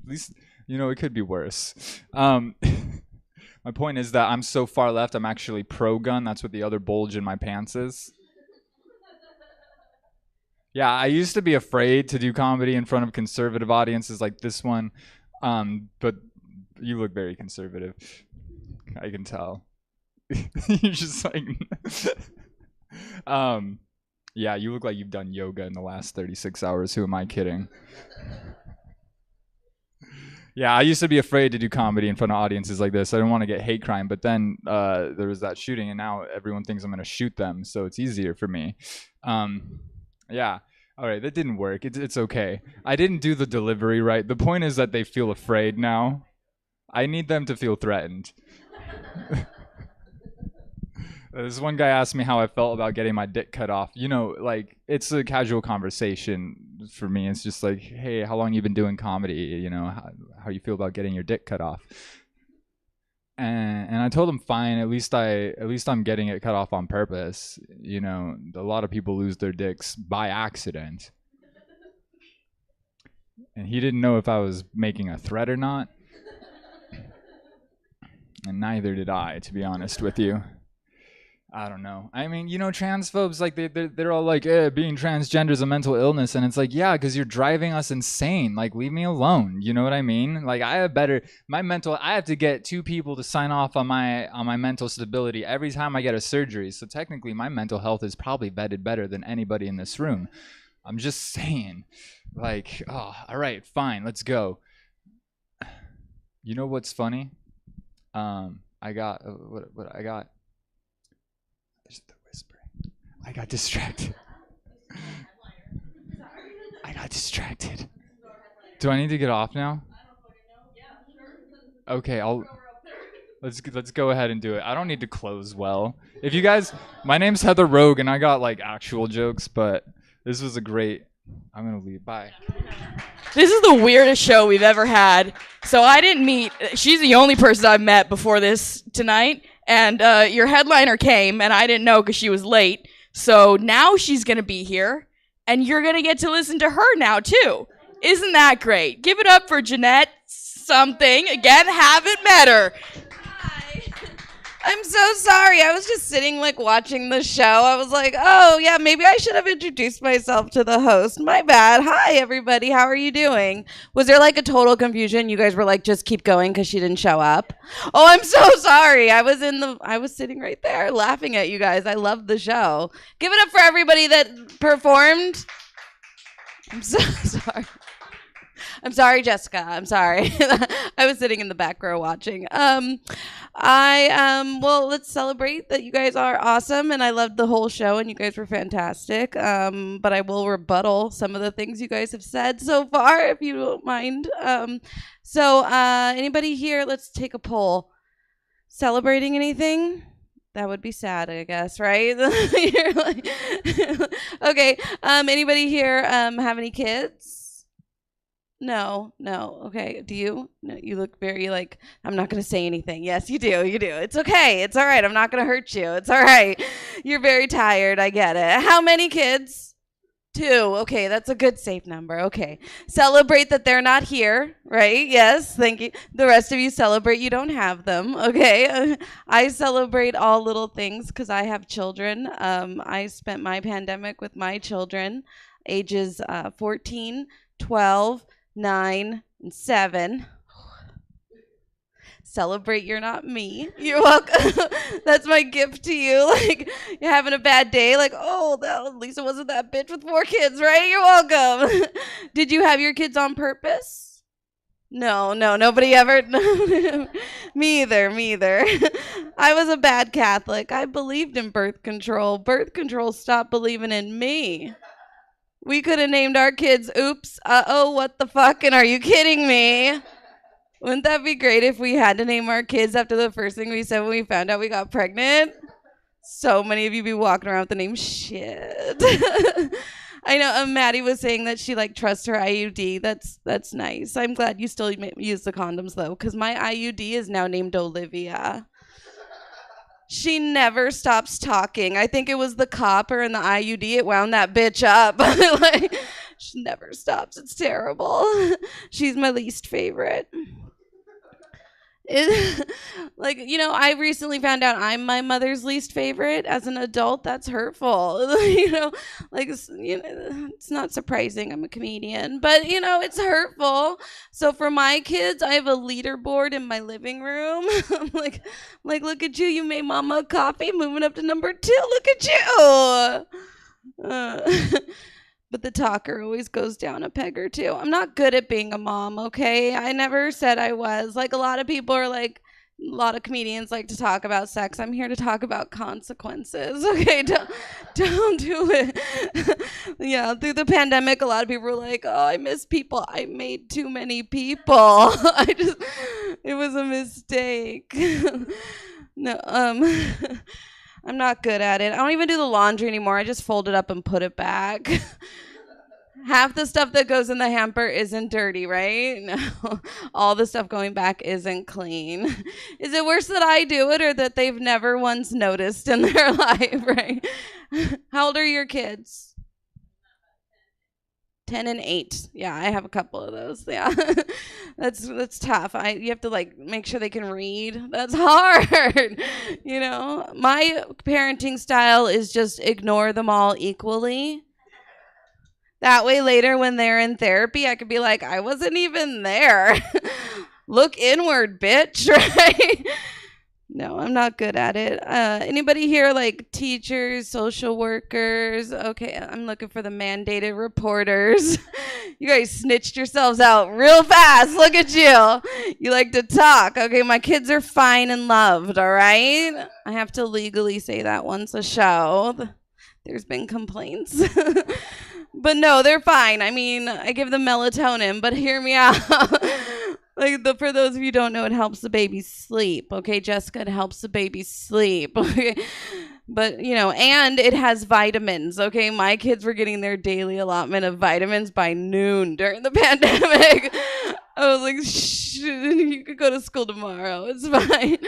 least, it could be worse. My point is that I'm so far left, I'm actually pro-gun. That's what the other bulge in my pants is. Yeah, I used to be afraid to do comedy in front of conservative audiences like this one, but you look very conservative. I can tell. You're just like... yeah, you look like you've done yoga in the last 36 hours. Who am I kidding? Yeah, I used to be afraid to do comedy in front of audiences like this. I didn't want to get hate crime, but then there was that shooting, and now everyone thinks I'm going to shoot them, so it's easier for me. Yeah, all right, that didn't work. It's okay. I didn't do the delivery right. The point is that they feel afraid now. I need them to feel threatened. This one guy asked me how I felt about getting my dick cut off. Like, it's a casual conversation for me. It's just like, hey, how long you been doing comedy? How you feel about getting your dick cut off? And I told him, fine. At least I'm getting it cut off on purpose. A lot of people lose their dicks by accident. And he didn't know if I was making a threat or not. And neither did I, to be honest with you. I don't know. I mean, transphobes, like, they're all like, being transgender is a mental illness. And it's like, yeah, because you're driving us insane. Like, leave me alone. You know what I mean? Like, I have to get 2 people to sign off on my mental stability every time I get a surgery. So technically, my mental health is probably vetted better than anybody in this room. I'm just saying. Like, oh, all right, fine, let's go. You know what's funny? I got what I got. There's the whispering. I got distracted. Do I need to get off now? Okay, let's go ahead and do it. I don't need to close well. If you guys, my name's Heather Rogue, and I got like actual jokes, but this was a great. I'm gonna leave. Bye. This is the weirdest show we've ever had. So I didn't meet. She's the only person I've met before this tonight. And your headliner came, and I didn't know because she was late. So now she's going to be here, and you're going to get to listen to her now, too. Isn't that great? Give it up for Jeanette something. Again, haven't met her. Hi. I'm so sorry. I was just sitting, watching the show. I was like, oh, yeah, maybe I should have introduced myself to the host. My bad. Hi, everybody. How are you doing? Was there, a total confusion? You guys were just keep going because she didn't show up? Oh, I'm so sorry. I was sitting right there laughing at you guys. I loved the show. Give it up for everybody that performed. I'm so sorry. I'm sorry, Jessica. I'm sorry. I was sitting in the back row watching. Well, let's celebrate that you guys are awesome, and I loved the whole show, and you guys were fantastic. But I will rebuttal some of the things you guys have said so far, if you don't mind. Anybody here? Let's take a poll. Celebrating anything? That would be sad, I guess, right? You're like okay. Anybody here have any kids? No. Okay. Do you? No, you look very like, I'm not going to say anything. Yes, you do. You do. It's okay. It's all right. I'm not going to hurt you. It's all right. You're very tired. I get it. How many kids? 2. Okay, that's a good safe number. Okay. Celebrate that they're not here, right? Yes, thank you. The rest of you celebrate you don't have them, okay? I celebrate all little things because I have children. I spent my pandemic with my children, ages 14, 12, 9, and 7. Celebrate you're not me. You're welcome. That's my gift to you. Like, you're having a bad day, like, oh, at least it wasn't that bitch with 4 kids, right? You're welcome. Did you have your kids on purpose? No, nobody ever. Me either. I was a bad Catholic. I believed in birth control. Birth control stopped believing in me. We could have named our kids, oops, what the fuck, and are you kidding me? Wouldn't that be great if we had to name our kids after the first thing we said when we found out we got pregnant? So many of you be walking around with the name shit. I know Maddie was saying that she trusts her IUD. That's nice. I'm glad you still use the condoms though, because my IUD is now named Olivia. She never stops talking. I think it was the copper and the IUD. It wound that bitch up. She never stops. It's terrible. She's my least favorite. I recently found out I'm my mother's least favorite as an adult. That's hurtful. It's not surprising. I'm a comedian, but it's hurtful. So for my kids, I have a leaderboard in my living room. I'm like, look at you. You made mama a coffee. Moving up to number 2. Look at you. But the talker always goes down a peg or two. I'm not good at being a mom, okay? I never said I was. A lot of people are a lot of comedians like to talk about sex. I'm here to talk about consequences, okay? Don't do it. Yeah, through the pandemic, a lot of people were like, oh, I miss people. I made too many people. It was a mistake. No, I'm not good at it. I don't even do the laundry anymore. I just fold it up and put it back. Half the stuff that goes in the hamper isn't dirty, right? No. All the stuff going back isn't clean. Is it worse that I do it or that they've never once noticed in their life, right? How old are your kids? 10 and 8. Yeah, I have a couple of those. Yeah. That's tough. You have to make sure they can read. That's hard. My parenting style is just ignore them all equally. That way later when they're in therapy, I could be like, I wasn't even there. Look inward, bitch, right? No, I'm not good at it. Anybody here teachers, social workers? Okay, I'm looking for the mandated reporters. You guys snitched yourselves out real fast. Look at you. You like to talk. Okay, my kids are fine and loved, all right? I have to legally say that once a show. There's been complaints. But no, they're fine. I mean, I give them melatonin, but hear me out. For those of you who don't know, it helps the baby sleep. Okay, Jessica, it helps the baby sleep. Okay, but and it has vitamins. Okay, my kids were getting their daily allotment of vitamins by noon during the pandemic. I was like, shh, you could go to school tomorrow. It's fine.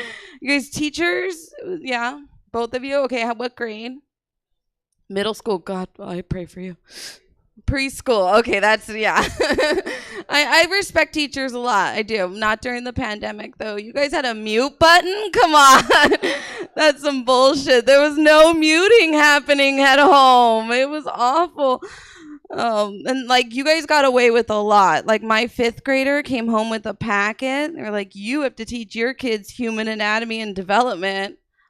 You guys, teachers? Yeah, both of you. Okay, what grade? Middle school. God, I pray for you. Preschool. Okay, that's, yeah. I respect teachers a lot. I do. Not during the pandemic, though. You guys had a mute button? Come on. That's some bullshit. There was no muting happening at home. It was awful. And you guys got away with a lot. My 5th grader came home with a packet. They're like, you have to teach your kids human anatomy and development.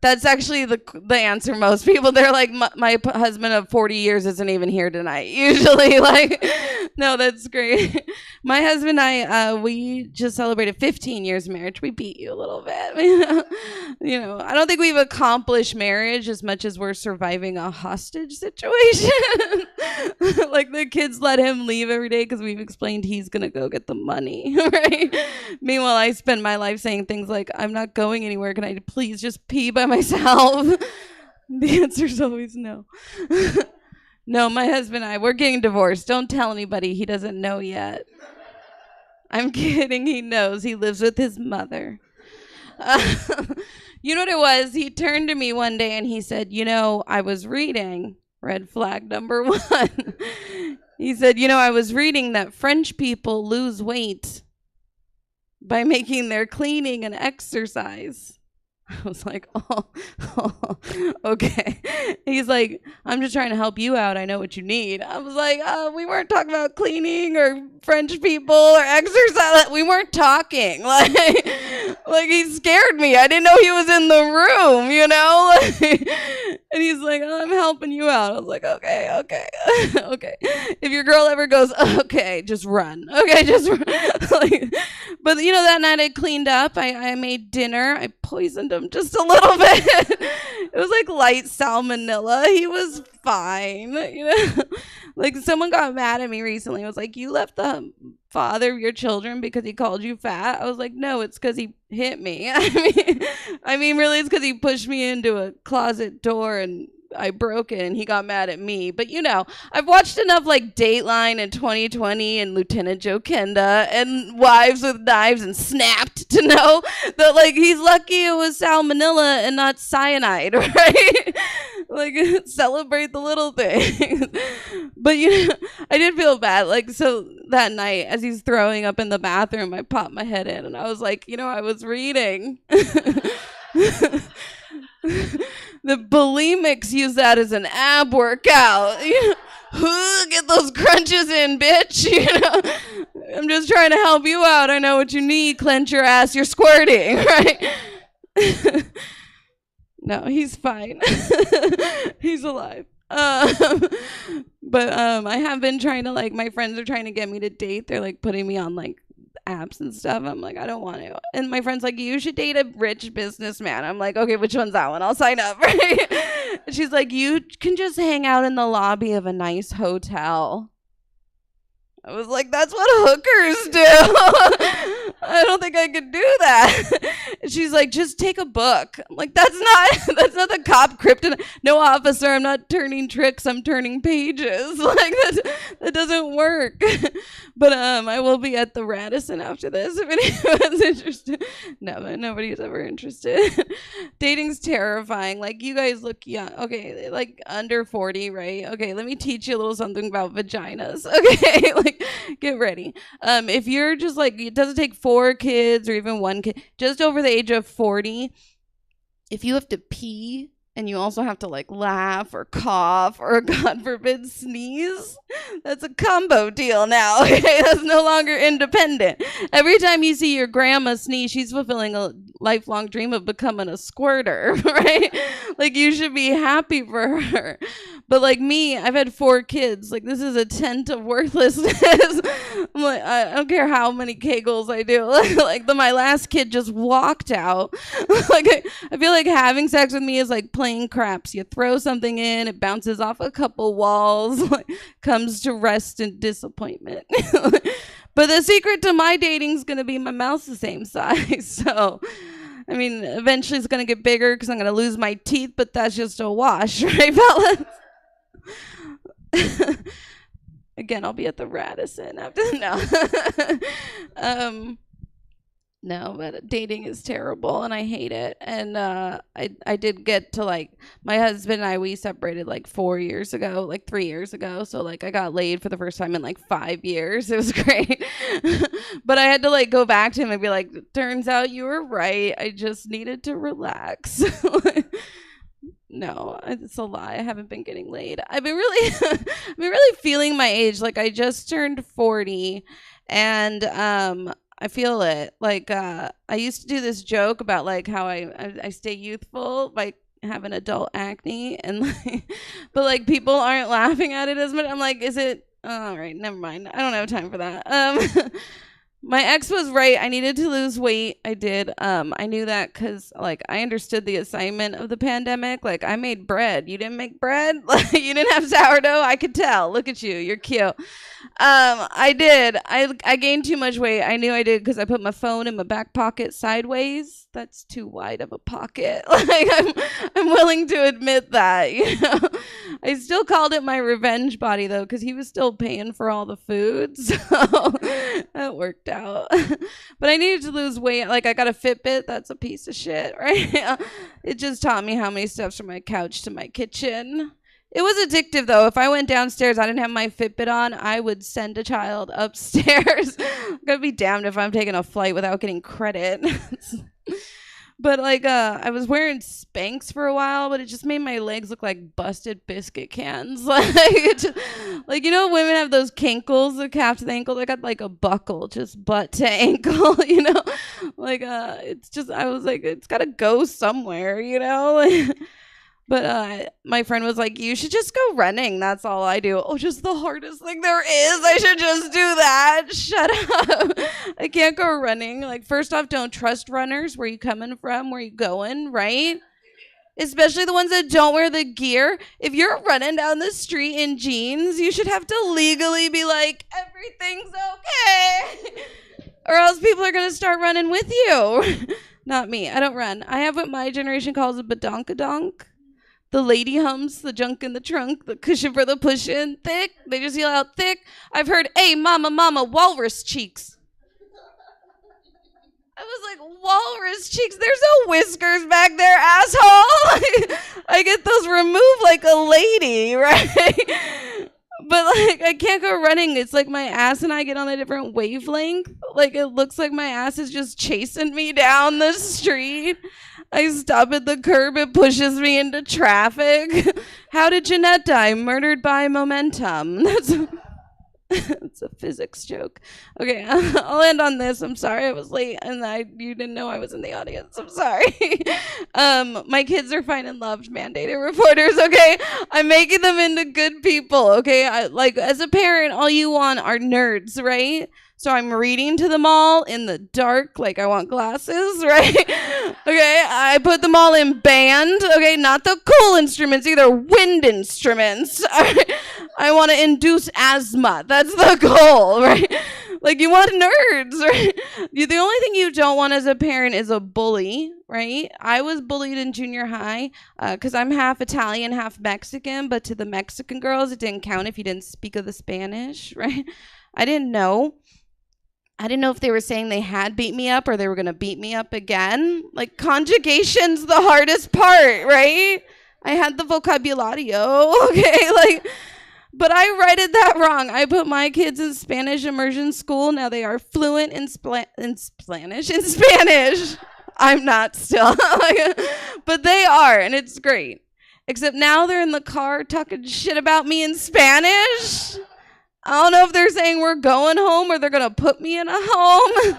That's actually the answer. Most people, they're like, my husband of 40 years isn't even here tonight. Usually, like, no, that's great. My husband and I, we just celebrated 15 years of marriage. We beat you a little bit. You know, I don't think we've accomplished marriage as much as we're surviving a hostage situation. Like the kids let him leave every day because we've explained he's going to go get the money, right? Meanwhile, I spend my life saying things like, I'm not going anywhere. Can I please just pee by myself? The answer's always no. No, my husband and I, we're getting divorced. Don't tell anybody. He doesn't know yet. I'm kidding. He knows. He lives with his mother. You know what it was? He turned to me one day and he said, you know, I was reading, red flag number 1. He said, you know, I was reading that French people lose weight by making their cleaning and exercise. I was like, oh, okay. He's like, I'm just trying to help you out. I know what you need. I was like, we weren't talking about cleaning or French people or exercise. We weren't talking. Like he scared me. I didn't know he was in the room, you know? And he's like, oh, I'm helping you out. I was like, okay. Okay. If your girl ever goes, okay, just run. Okay, just run. But, you know, that night I cleaned up. I made dinner. I poisoned him just a little bit. It was like light salmonella. He was fine. You know, like someone got mad at me recently. It was like, you left the father of your children because he called you fat. I was like, no, it's because he hit me. I mean, really, it's because he pushed me into a closet door and I broke it and he got mad at me. But you know, I've watched enough like Dateline and 2020 and Lieutenant Joe Kenda and Wives with Knives and Snapped to know that like he's lucky it was salmonella and not cyanide, right? Like celebrate the little things. But you know, I did feel bad. Like so that night as he's throwing up in the bathroom, I popped my head in and I was like, you know, I was reading. The bulimics use that as an ab workout. You know, get those crunches in, bitch. You know, I'm just trying to help you out. I know what you need. Clench your ass. You're squirting, right? No, he's fine. He's alive. But I have been trying to, like, my friends are trying to get me to date. They're like putting me on like apps and stuff. I'm like, I don't want to. And my friend's like, you should date a rich businessman. I'm like, okay, which one's that one? I'll sign up. Right? She's like, you can just hang out in the lobby of a nice hotel. I was like, that's what hookers do. I don't think I could do that. She's like, just take a book. I'm like, that's not the cop kryptonite. No, officer, I'm not turning tricks. I'm turning pages. Like that doesn't work. But I will be at the Radisson after this if anyone's interested. No, nobody's ever interested. Dating's terrifying. Like, you guys look young. Okay, like under 40, right? Okay, let me teach you a little something about vaginas. Okay, like get ready. If you're just like, it doesn't take 4 kids or even 1 kid, just over the age of 40, if you have to pee and you also have to like laugh or cough or God forbid sneeze, that's a combo deal now. Okay, that's no longer independent. Every time you see your grandma sneeze, she's fulfilling a lifelong dream of becoming a squirter, right? Like, you should be happy for her. But like me, I've had 4 kids. Like, this is a tent of worthlessness. I'm like, I don't care how many kegels I do. Like my last kid just walked out. Like I feel like having sex with me is like playing craps. You throw something in, it bounces off a couple walls, like, comes to rest in disappointment. But the secret to my dating is gonna be my mouth's the same size. So I mean, eventually it's gonna get bigger because I'm gonna lose my teeth, but that's just a wash, right, fellas? Again, I'll be at the Radisson after. No, but dating is terrible and I hate it. And I did get to, like, my husband and I, we separated like 4 years ago, like 3 years ago. So like I got laid for the first time in like 5 years. It was great. But I had to like go back to him and be like, turns out you were right. I just needed to relax. No, it's a lie. I haven't been getting laid. I've been really feeling my age. Like, I just turned 40 and I feel it. Like, I used to do this joke about like how I stay youthful by having adult acne, and like, but like people aren't laughing at it as much. I'm like, is it? All right, never mind. I don't have time for that. My ex was right. I needed to lose weight. I did. I knew that because, like, I understood the assignment of the pandemic. Like, I made bread. You didn't make bread? Like, you didn't have sourdough? I could tell. Look at you. You're cute. I did. I gained too much weight. I knew I did because I put my phone in my back pocket sideways. That's too wide of a pocket. Like, I'm willing to admit that, you know. I still called it my revenge body, though, because he was still paying for all the food. So that worked out. But I needed to lose weight. Like, I got a Fitbit. That's a piece of shit, right? It just taught me how many steps from my couch to my kitchen. It was addictive, though. If I went downstairs, I didn't have my Fitbit on, I would send a child upstairs. I'd be damned if I'm taking a flight without getting credit. But, like, I was wearing Spanx for a while, but it just made my legs look like busted biscuit cans. Like, you know, women have those kinkles, the calf to the ankle. I got, like, a buckle, just butt to ankle, you know? Like, it's just, I was like, it's got to go somewhere, you know? But my friend was like, you should just go running. That's all I do. Oh, just the hardest thing there is. I should just do that. Shut up. I can't go running. Like, first off, don't trust runners. Where you coming from? Where you going, right? Especially the ones that don't wear the gear. If you're running down the street in jeans, you should have to legally be like, everything's okay. Or else people are going to start running with you. Not me. I don't run. I have what my generation calls a badonkadonk. The lady humps, the junk in the trunk, the cushion for the push-in, thick. They just yell out thick. I've heard, hey, mama, mama, walrus cheeks. I was like, walrus cheeks? There's no whiskers back there, asshole. I get those removed like a lady, right? But, like, I can't go running. It's like my ass and I get on a different wavelength. Like, it looks like my ass is just chasing me down the street. I stop at the curb. It pushes me into traffic. How did Jeanette die? Murdered by momentum. That's a physics joke. Okay, I'll end on this. I'm sorry I was late and you didn't know I was in the audience. I'm sorry. My kids are fine and loved, mandated reporters, okay? I'm making them into good people, okay? Like, as a parent, all you want are nerds, right? So I'm reading to them all in the dark, like I want glasses, right? Okay, I put them all in band, okay? Not the cool instruments, either wind instruments. I want to induce asthma. That's the goal, right? Like, you want nerds, right? The only thing you don't want as a parent is a bully, right? I was bullied in junior high because I'm half Italian, half Mexican, but to the Mexican girls, it didn't count if you didn't speak of the Spanish, right? I didn't know if they were saying they had beat me up or they were going to beat me up again. Like, conjugation's the hardest part, right? I had the vocabulario, okay? Like, but I righted that wrong. I put my kids in Spanish immersion school. Now they are fluent in Spanish. I'm not still. But they are, and it's great. Except now they're in the car talking shit about me in Spanish. I don't know if they're saying we're going home or they're going to put me in a home.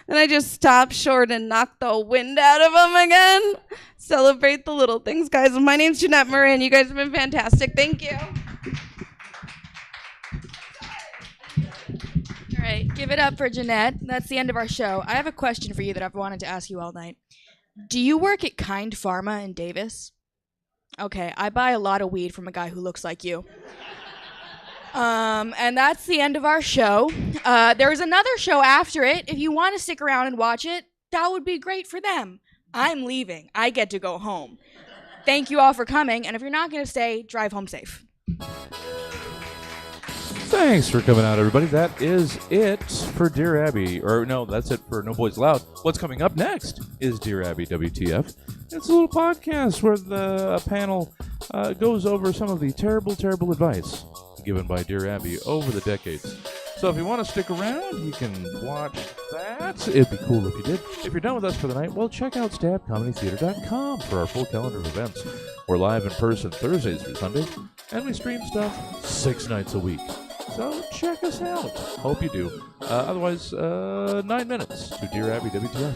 And I just stop short and knock the wind out of them again. Celebrate the little things, guys. My name's Jeanette Marin. You guys have been fantastic. Thank you. All right, give it up for Jeanette. That's the end of our show. I have a question for you that I've wanted to ask you all night. Do you work at Kind Pharma in Davis? Okay, I buy a lot of weed from a guy who looks like you. And that's the end of our show. There's another show after it. If you want to stick around and watch it, that would be great for them. I'm leaving. I get to go home. Thank you all for coming, and if you're not going to stay, drive home safe. Thanks for coming out, everybody. That is it for Dear Abby. Or no, that's it for No Boyz Allowed. What's coming up next is Dear Abby WTF. It's a little podcast where the panel goes over some of the terrible, terrible advice given by Dear Abby over the decades. So if you want to stick around, you can watch that. It'd be cool if you did. If you're done with us for the night, well, check out stabcomedytheater.com for our full calendar of events. We're live in person Thursdays through Sundays, and we stream stuff 6 nights a week. So check us out. Hope you do. Otherwise, 9 minutes to Dear Abby WTF.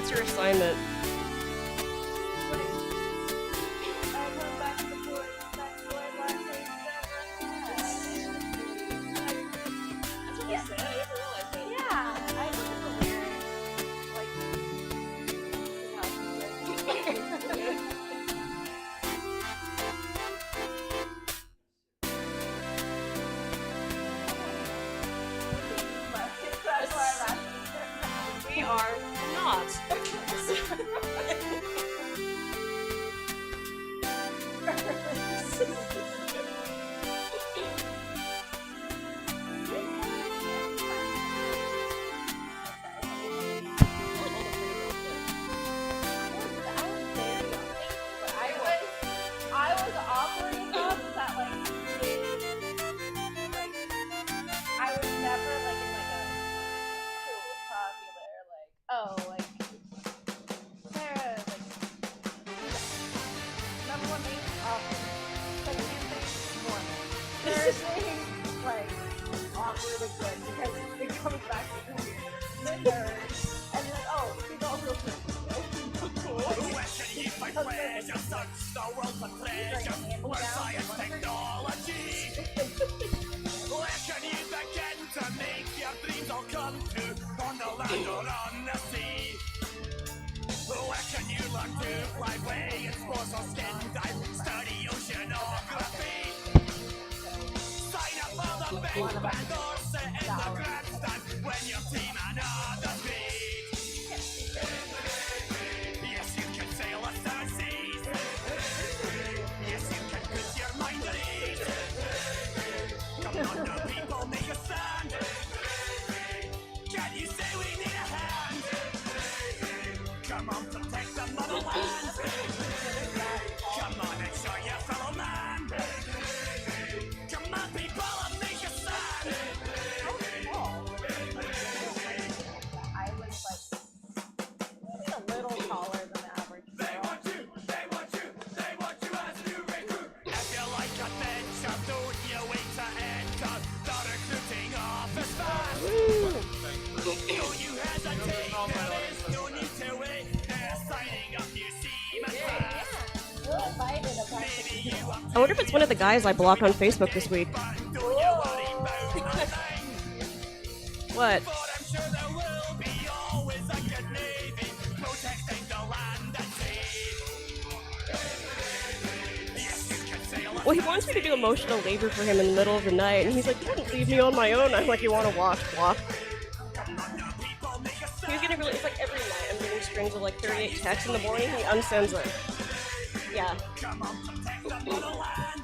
What's your assignment? We are not. I was awkward enough that I was never in cool, popular, Sarah, number one thing, awkward. Second thing, normal. Third thing, awkward is good because it comes back to the nerd. And then, she's also Where can you find pleasure? Search the world for treasure. Where science technology. Where can you begin to make your dreams all come true? On the land or on the sea. Where can you learn to fly away, explore some skin dive, study oceanography? Sign up for the big band or sit in the grandstand when your team another beat. Yes, you can sail a seven seas. Yes, you can put your mind at ease. Come on now, people, make a stand. Can you say we need a hand? Come on, protect the motherland. Come on and show your fellow man. Come on, people, and make a stand. I was maybe a little taller than the average girl. They want you as a new recruit. If you like adventure, don't you wait to enter the recruiting office fast. Don't you hesitate, there is no need to wait. They're signing up new seamen fast. We're invited Maybe you want I wonder if it's one of the guys I blocked on Facebook this week. fun, don't you worry about a thing. What? But I'm sure there will be always a good navy protecting the land and sea. Yes, you can sail a Well, he wants me to do emotional labor for him in the middle of the night, and he's like, "You wouldn't leave me on my own." I'm like, "You want to watch?" Block. He's getting really. It's like every night I'm getting strings of 38 texts in the morning. He unsends them. Yeah. Come on, protect the motherland.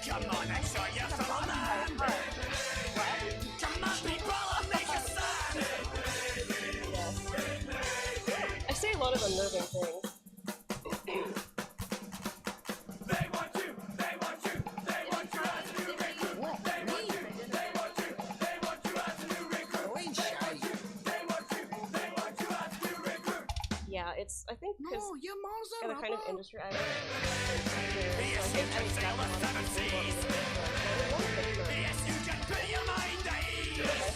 Come on and show your fellow man. Come on, people, and make a stand. I say a lot of unnerving things. They want you as a new recruit. They want you as a new recruit. They want you as a new recruit. Yeah, it's. I think because your mom's the kind of industry I Yes, you can sail a seven seas. Yes, you can put your mind at ease.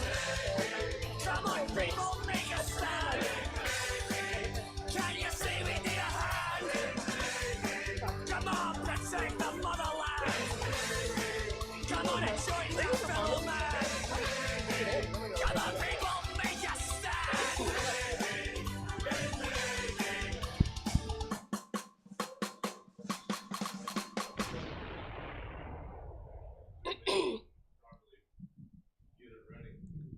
Come on, people, make a stand. Can you see we need a hand? Come on, protect the motherland. Come on and join your fellow man. Come on, people, make a stand.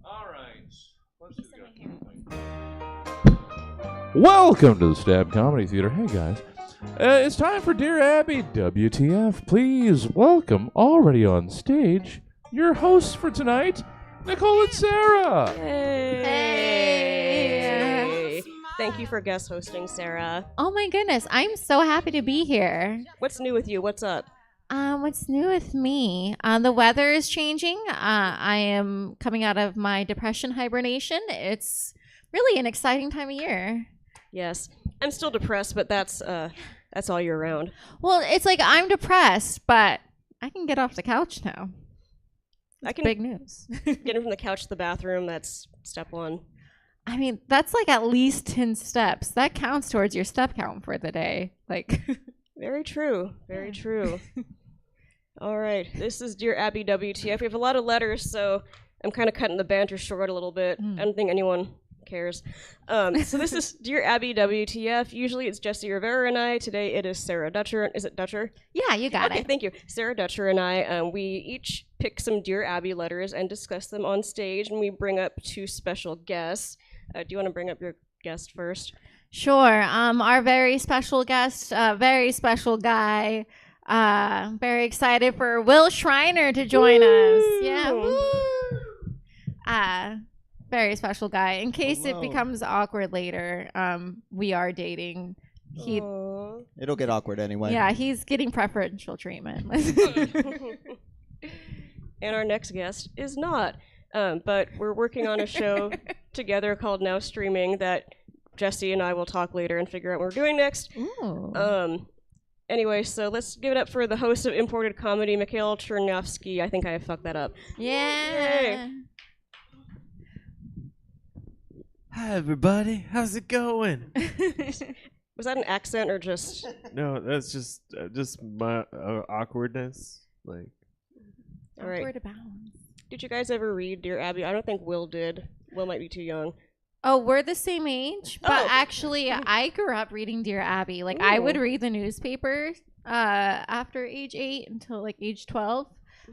All right. Let's just go. Welcome to the Stab Comedy Theater. Hey, guys. It's time for Dear Abby WTF. Please welcome, already on stage, your hosts for tonight, Nicole and Sarah. Hey. Thank you for guest hosting, Sarah. Oh my goodness, I'm so happy to be here. What's new with you? What's up? What's new with me? The weather is changing. I am coming out of my depression hibernation. It's really an exciting time of year. Yes, I'm still depressed, but that's all year round. Well, it's like I'm depressed, but I can get off the couch now. I can Big news. get him from the couch to the bathroom. That's step one. I mean, that's like at least 10 steps. That counts towards your step count for the day. Like, Very true. Very true. All right. This is Dear Abby WTF. We have a lot of letters, so I'm kind of cutting the banter short a little bit. I don't think anyone cares. So this is Dear Abby WTF. Usually it's Jesse Rivera and I. Today it is Sarah Dutcher. Is it Dutcher? yeah, you got Okay, it. thank you. Sarah Dutcher and I, we each pick some Dear Abby letters and discuss them on stage, and we bring up 2 special guests. Do you want to bring up your guest first? Sure. Our very special guest, very special guy. Very excited for Will Schreiner to join us. Yeah. Woo! Very special guy. In case it becomes awkward later, we are dating. It'll get awkward anyway. Yeah, he's getting preferential treatment. And our next guest is not. But we're working on a show together called Now Streaming that Jesse and I will talk later and figure out what we're doing next. Ooh. Anyway, so let's give it up for the host of Imported Comedy, Mikhail Chernovsky. I think I fucked that up. Yeah. Hi, everybody. How's it going? Was that an accent or just... No, that's just my awkwardness. Like, All right. Awkward abounds. Did you guys ever read Dear Abby? I don't think Will did. Will might be too young. Oh, we're the same age, but Oh. actually, I grew up reading Dear Abby. Like, I would Ooh. read the newspaper after age 8 until like age 12.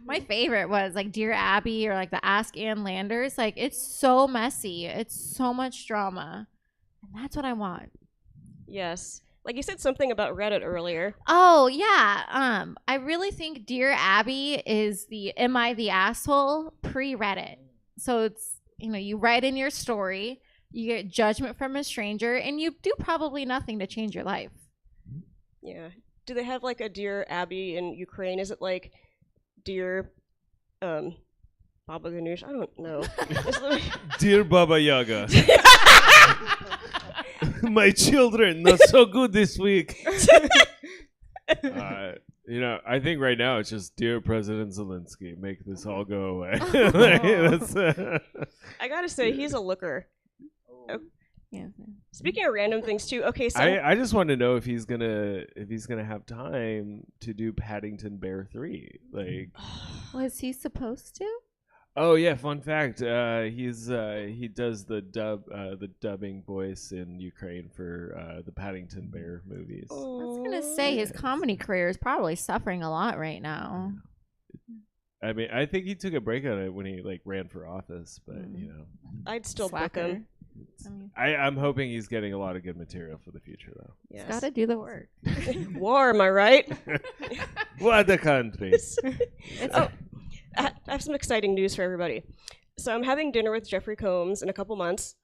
My favorite was like Dear Abby or like the Ask Ann Landers. Like, it's so messy. It's so much drama, and that's what I want. Yes. Like you said something about Reddit earlier. Oh yeah. I really think Dear Abby is the Am I the Asshole pre-Reddit. So it's, you know, you write in your story, you get judgment from a stranger, and you do probably nothing to change your life. Yeah. Do they have like a Dear Abby in Ukraine? Is it like Dear Baba Ganoush? I don't know. dear Baba Yaga, my children not so good this week. You know, I think right now it's just Dear President Zelensky, make this all go away. I gotta say, he's a looker. Oh. Yeah. Speaking of random things too, okay, so I just want to know if he's gonna have time to do Paddington Bear 3. Like, Was he supposed to? oh yeah, fun fact. He does the dubbing voice in Ukraine for the Paddington Bear movies. I was gonna say his comedy career is probably suffering a lot right now. I mean, I think he took a break on it when he like ran for office, but you know, I'd still book Slacker. him. I'm hoping he's getting a lot of good material for the future though. Yes. Gotta do the work. War, am I right? What a country! Oh, I have some exciting news for everybody. So I'm having dinner with Jeffrey Combs in a couple months,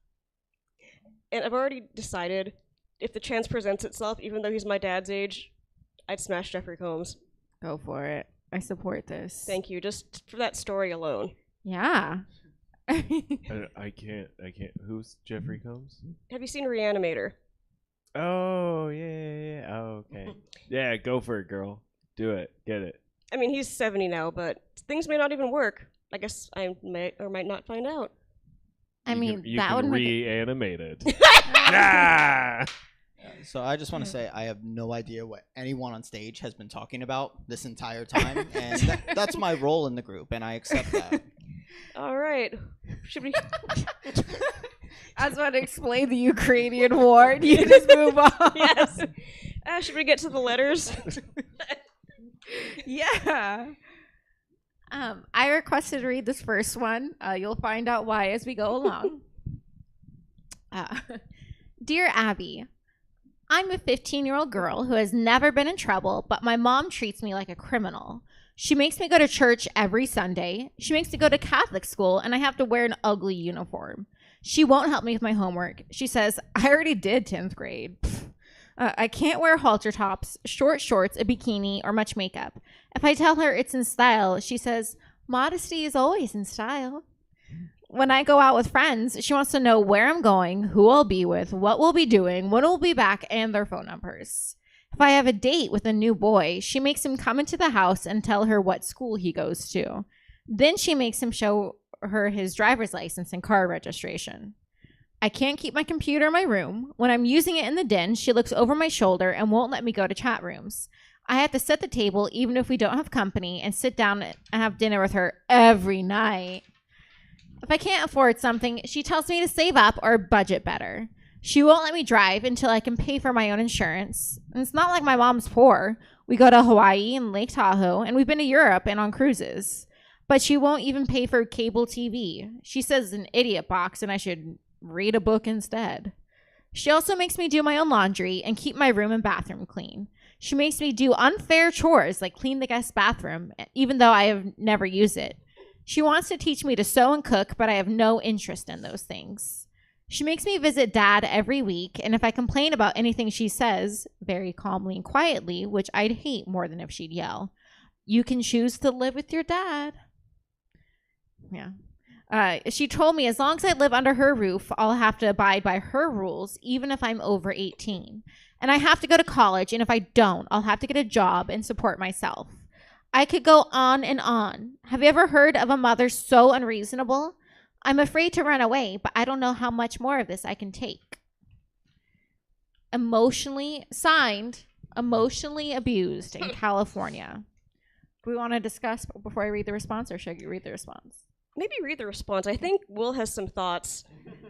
and I've already decided if the chance presents itself, even though he's my dad's age, I'd smash Jeffrey Combs. Go for it. I support this. Thank you, just for that story alone. Yeah. I can't. Who's Jeffrey Combs? Have you seen Reanimator? Oh yeah. Oh, okay. Yeah, go for it, girl. Do it. Get it. I mean, he's 70 now, but things may not even work. I guess I may or might not find out. I mean, you that can would make it... reanimate it. Ah! So I just want to say I have no idea what anyone on stage has been talking about this entire time, and that's my role in the group, and I accept that. All right. Should we? I was about to explain the Ukrainian war. And you just move on. Yes. Should we get to the letters? Yeah. I requested to read this first one. You'll find out why as we go along. Dear Abby, I'm a 15-year-old girl who has never been in trouble, but my mom treats me like a criminal. She makes me go to church every Sunday. She makes me go to Catholic school, and I have to wear an ugly uniform. She won't help me with my homework. She says, I already did 10th grade. I can't wear halter tops, short shorts, a bikini, or much makeup. If I tell her it's in style, she says, modesty is always in style. When I go out with friends, she wants to know where I'm going, who I'll be with, what we'll be doing, when we'll be back, and their phone numbers. If I have a date with a new boy, she makes him come into the house and tell her what school he goes to. Then she makes him show her his driver's license and car registration. I can't keep my computer in my room. When I'm using it in the den, she looks over my shoulder and won't let me go to chat rooms. I have to set the table even if we don't have company and sit down and have dinner with her every night. If I can't afford something, she tells me to save up or budget better. She won't let me drive until I can pay for my own insurance. And it's not like my mom's poor. We go to Hawaii and Lake Tahoe, and we've been to Europe and on cruises. But she won't even pay for cable TV. She says it's an idiot box and I should read a book instead. She also makes me do my own laundry and keep my room and bathroom clean. She makes me do unfair chores like clean the guest bathroom, even though I have never used it. She wants to teach me to sew and cook, but I have no interest in those things. She makes me visit Dad every week, and if I complain about anything she says, very calmly and quietly, which I'd hate more than if she'd yell, "You can choose to live with your dad." Yeah. She told me as long as I live under her roof, I'll have to abide by her rules, even if I'm over 18. And I have to go to college, and if I don't, I'll have to get a job and support myself. I could go on and on. Have you ever heard of a mother so unreasonable? I'm afraid to run away, but I don't know how much more of this I can take. Signed, emotionally abused in California. Do we want to discuss before I read the response, or should I read the response? Maybe read the response. I think Will has some thoughts.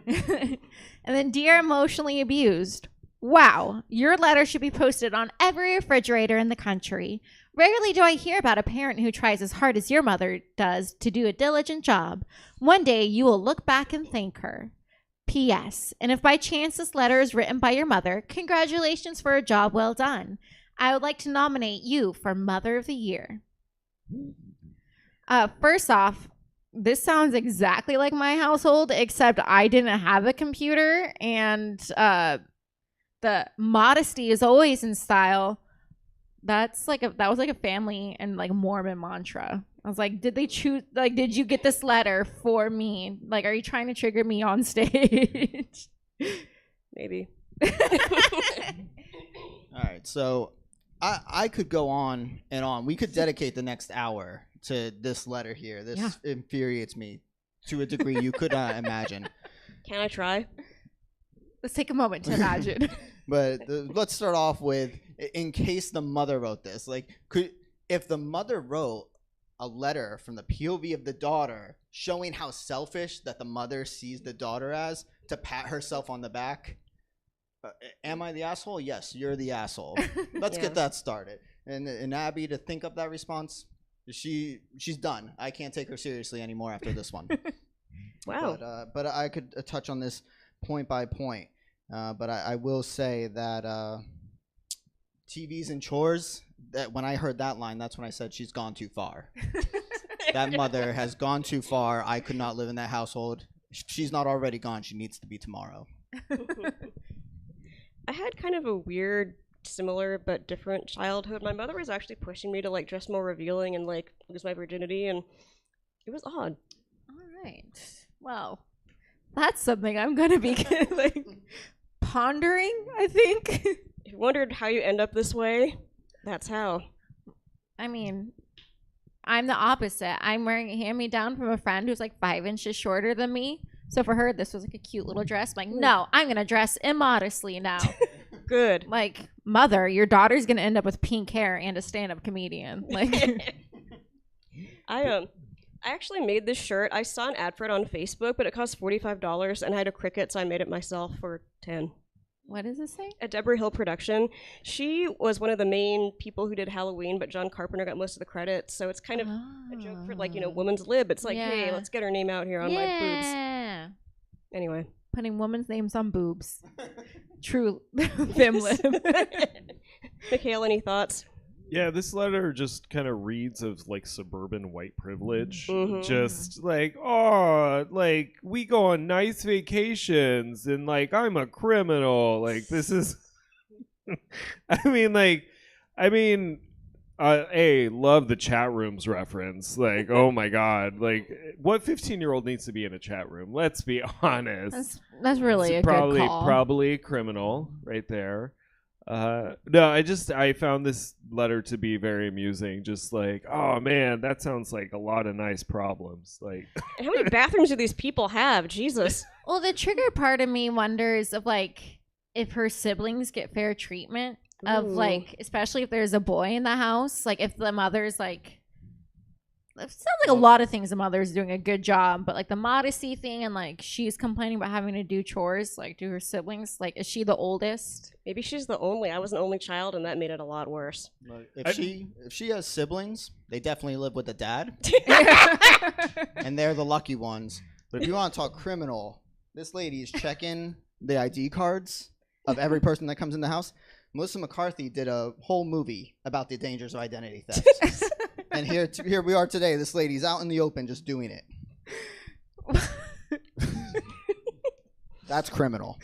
And then, dear emotionally abused. Wow, your letter should be posted on every refrigerator in the country. Rarely do I hear about a parent who tries as hard as your mother does to do a diligent job. One day you will look back and thank her. P.S. And if by chance this letter is written by your mother, congratulations for a job well done. I would like to nominate you for Mother of the Year. First off, this sounds exactly like my household, except I didn't have a computer, and the modesty is always in style. That was like a family and like Mormon mantra. I was like, did you get this letter for me? Like, are you trying to trigger me on stage? Maybe. All right, so I could go on and on. We could dedicate the next hour to this letter here. This infuriates me to a degree you could not imagine. Can I try? Let's take a moment to imagine. But let's start off with, in case the mother wrote this, if the mother wrote a letter from the POV of the daughter showing how selfish that the mother sees the daughter as, to pat herself on the back, am I the asshole? Yes, you're the asshole. Let's get that started. And Abby, to think up that response, she's done. I can't take her seriously anymore after this one. Wow. But I could touch on this point by point. But I will say that TVs and chores, that when I heard that line, that's when I said she's gone too far. That mother has gone too far. I could not live in that household. She's not already gone. She needs to be tomorrow. I had kind of a weird, similar but different childhood. My mother was actually pushing me to like dress more revealing and like lose my virginity, and it was odd. All right. Well, that's something I'm gonna be like pondering, I think. If you wondered how you end up this way, that's how. I mean, I'm the opposite. I'm wearing a hand-me-down from a friend who's like 5 inches shorter than me. So for her, this was like a cute little dress. I'm like, no, I'm gonna dress immodestly now. Good. Like, mother, your daughter's gonna end up with pink hair and a stand-up comedian. Like, I actually made this shirt. I saw an ad for it on Facebook, but it cost $45, and I had a Cricut, so I made it myself for $10. What does it say? A Deborah Hill production. She was one of the main people who did Halloween, but John Carpenter got most of the credit. So it's kind of a joke for, like, woman's lib. It's like, hey, let's get her name out here on my boobs. Anyway. Putting women's names on boobs. True fem lib. Mikhail, any thoughts? Yeah, this letter just kind of reads of like suburban white privilege. Mm-hmm. Just like, oh, like we go on nice vacations and like I'm a criminal. Like this is love the chat rooms reference. Like, oh my God. Like what 15-year-old needs to be in a chat room? Let's be honest. That's really a good call. Probably a criminal right there. No, I found this letter to be very amusing. Just like, oh man, that sounds like a lot of nice problems. Like, And how many bathrooms do these people have? Jesus. Well, the trigger part of me wonders of like if her siblings get fair treatment of Ooh. like, especially if there's a boy in the house, like if the mother's like, it sounds like a lot of things the mother's doing a good job, but like the modesty thing and like she's complaining about having to do chores, like do her siblings, like is she the oldest? Maybe she's the only. I was an only child, and that made it a lot worse. If she has siblings, they definitely live with a dad, and they're the lucky ones. But if you want to talk criminal, this lady is checking the ID cards of every person that comes in the house. Melissa McCarthy did a whole movie about the dangers of identity theft. And here we are today. This lady's out in the open just doing it. That's criminal.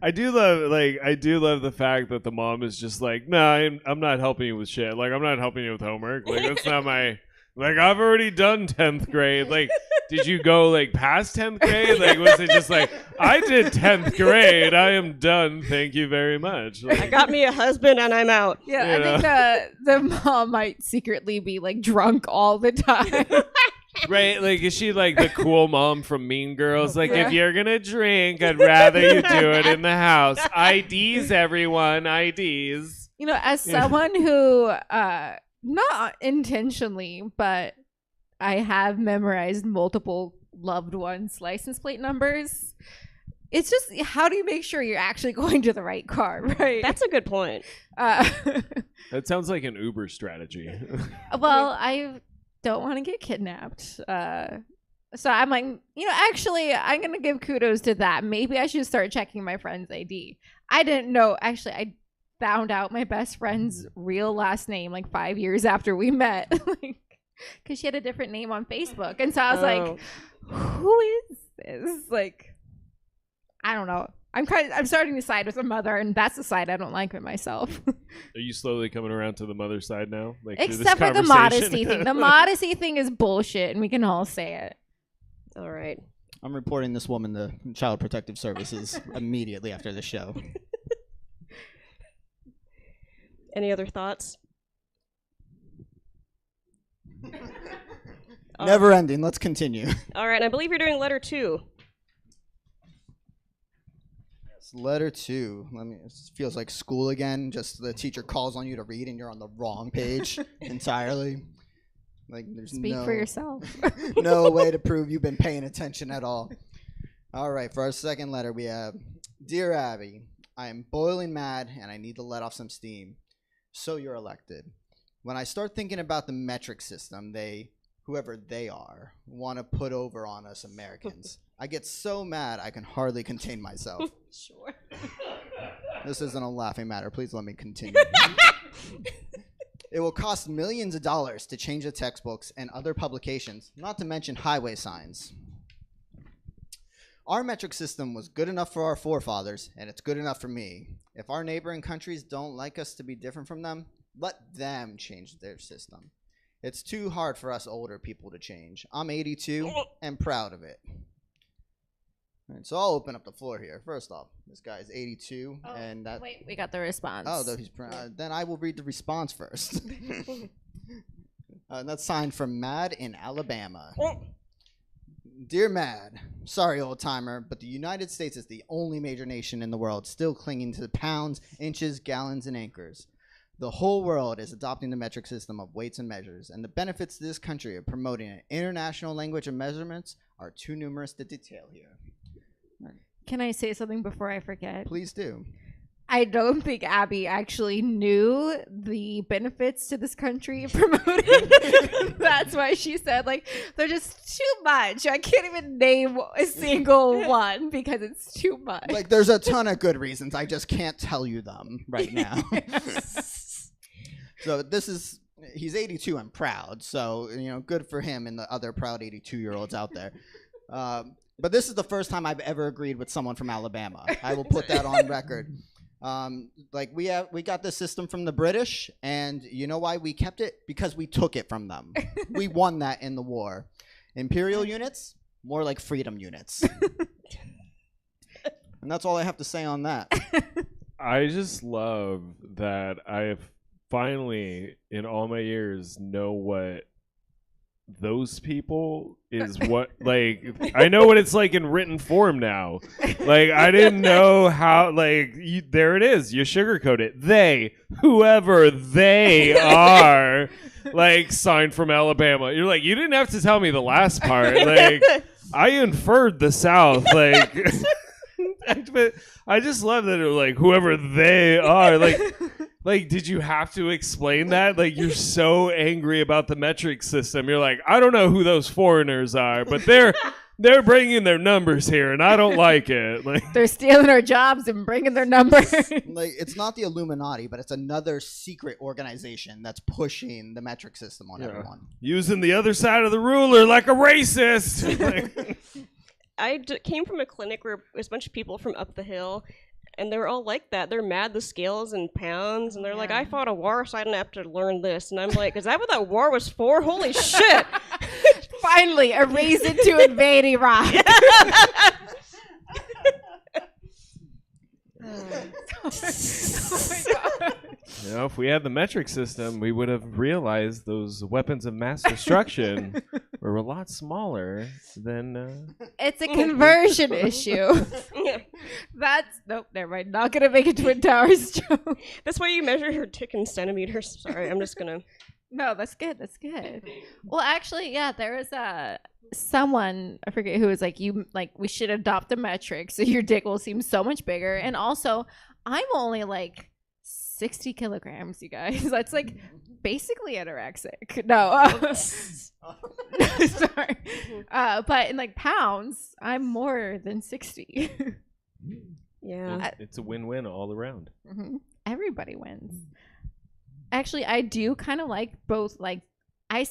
I do love the fact that the mom is just like, no, I'm not helping you with shit. Like, I'm not helping you with homework. Like, that's not my. Like, I've already done 10th grade. Like, did you go like past 10th grade? Like, was it just like, I did 10th grade. I am done. Thank you very much. Like, I got me a husband, and I'm out. Yeah, You I think the mom might secretly be like drunk all the time. right? Like, is she like the cool mom from Mean Girls? Like, Yeah. if you're gonna drink, I'd rather you do it in the house. IDs, everyone. IDs. You know, as someone who, not intentionally, but I have memorized multiple loved ones' license plate numbers. It's just, how do you make sure you're actually going to the right car, right? That's a good point. That sounds like an Uber strategy. Well, I don't want to get kidnapped. So I'm like, you know, actually, I'm going to give kudos to that. Maybe I should start checking my friend's ID. I didn't know. Actually, I found out my best friend's real last name like 5 years after we met. Like, because she had a different name on Facebook. And so I was like, who is this? Like, I don't know. I'm starting to side with the mother, and that's the side I don't like with myself. Are you slowly coming around to the mother side now? Like, through this Except for the conversation? modesty thing. The modesty thing is bullshit, and we can all say it. All right. I'm reporting this woman to Child Protective Services immediately after the show. Any other thoughts? Never ending. Let's continue. All right, and I believe you're doing letter 2. Letter 2. It feels like school again. Just the teacher calls on you to read and you're on the wrong page entirely. Like there's Speak for yourself. no way to prove you've been paying attention at all. All right, for our second letter we have, Dear Abby, I am boiling mad and I need to let off some steam. So you're elected. When I start thinking about the metric system whoever they are, want to put over on us Americans, I get so mad I can hardly contain myself. Sure. This isn't a laughing matter. Please let me continue. It will cost millions of dollars to change the textbooks and other publications, not to mention highway signs. Our metric system was good enough for our forefathers, and it's good enough for me. If our neighboring countries don't like us to be different from them, let them change their system. It's too hard for us older people to change. I'm 82 and proud of it. All right, so I'll open up the floor here. First off, this guy is 82, and that. Wait, we got the response. Oh, though then I will read the response first. And that's signed from Mad in Alabama. Dear Mad, sorry old timer, but the United States is the only major nation in the world still clinging to pounds, inches, gallons, and acres. The whole world is adopting the metric system of weights and measures, and the benefits to this country of promoting an international language of measurements are too numerous to detail here. Can I say something before I forget? Please do. I don't think Abby actually knew the benefits to this country promoting. That's why she said, like, they're just too much. I can't even name a single one because it's too much. Like, there's a ton of good reasons. I just can't tell you them right now. So he's 82 and proud. So, good for him and the other proud 82-year-olds out there. But this is the first time I've ever agreed with someone from Alabama. I will put that on record. We got this system from the British, and you know why we kept it? Because we took it from them. We won that in the war. Imperial units, more like freedom units. And that's all I have to say on that. I just love that I finally, in all my years, know what those people is what like I know what it's like in written form now. Like I didn't know how there it is, you sugarcoat it. They, whoever they are, like signed from Alabama. You're like, you didn't have to tell me the last part. Like I inferred the South. Like but I just love that it was like whoever they are. Like, did you have to explain that? Like, you're so angry about the metric system. You're like, I don't know who those foreigners are, but they're bringing their numbers here, and I don't like it. Like, they're stealing our jobs and bringing their numbers. Like, it's not the Illuminati, but it's another secret organization that's pushing the metric system on everyone. Using the other side of the ruler like a racist. I came from a clinic where it was a bunch of people from up the hill, and they're all like that. They're mad the scales in pounds, and they're like, I fought a war, so I didn't have to learn this. And I'm like, is that what that war was for? Holy shit! Finally, a reason to invade Iraq. You know, if we had the metric system, we would have realized those weapons of mass destruction were a lot smaller than. It's a conversion issue. Nope, never mind. Not gonna make a Twin Towers joke. That's why you measure your dick in centimeters. Sorry, I'm just gonna. No, that's good. That's good. Well, actually, yeah, there was someone, I forget who, was like, we should adopt the metric so your dick will seem so much bigger. And also, I'm only like 60 kilograms, you guys. That's like basically anorexic. No. Sorry. But in like pounds, I'm more than 60. Yeah. It's a win-win all around. Mm-hmm. Everybody wins. Actually, I do kind of like both. Like, I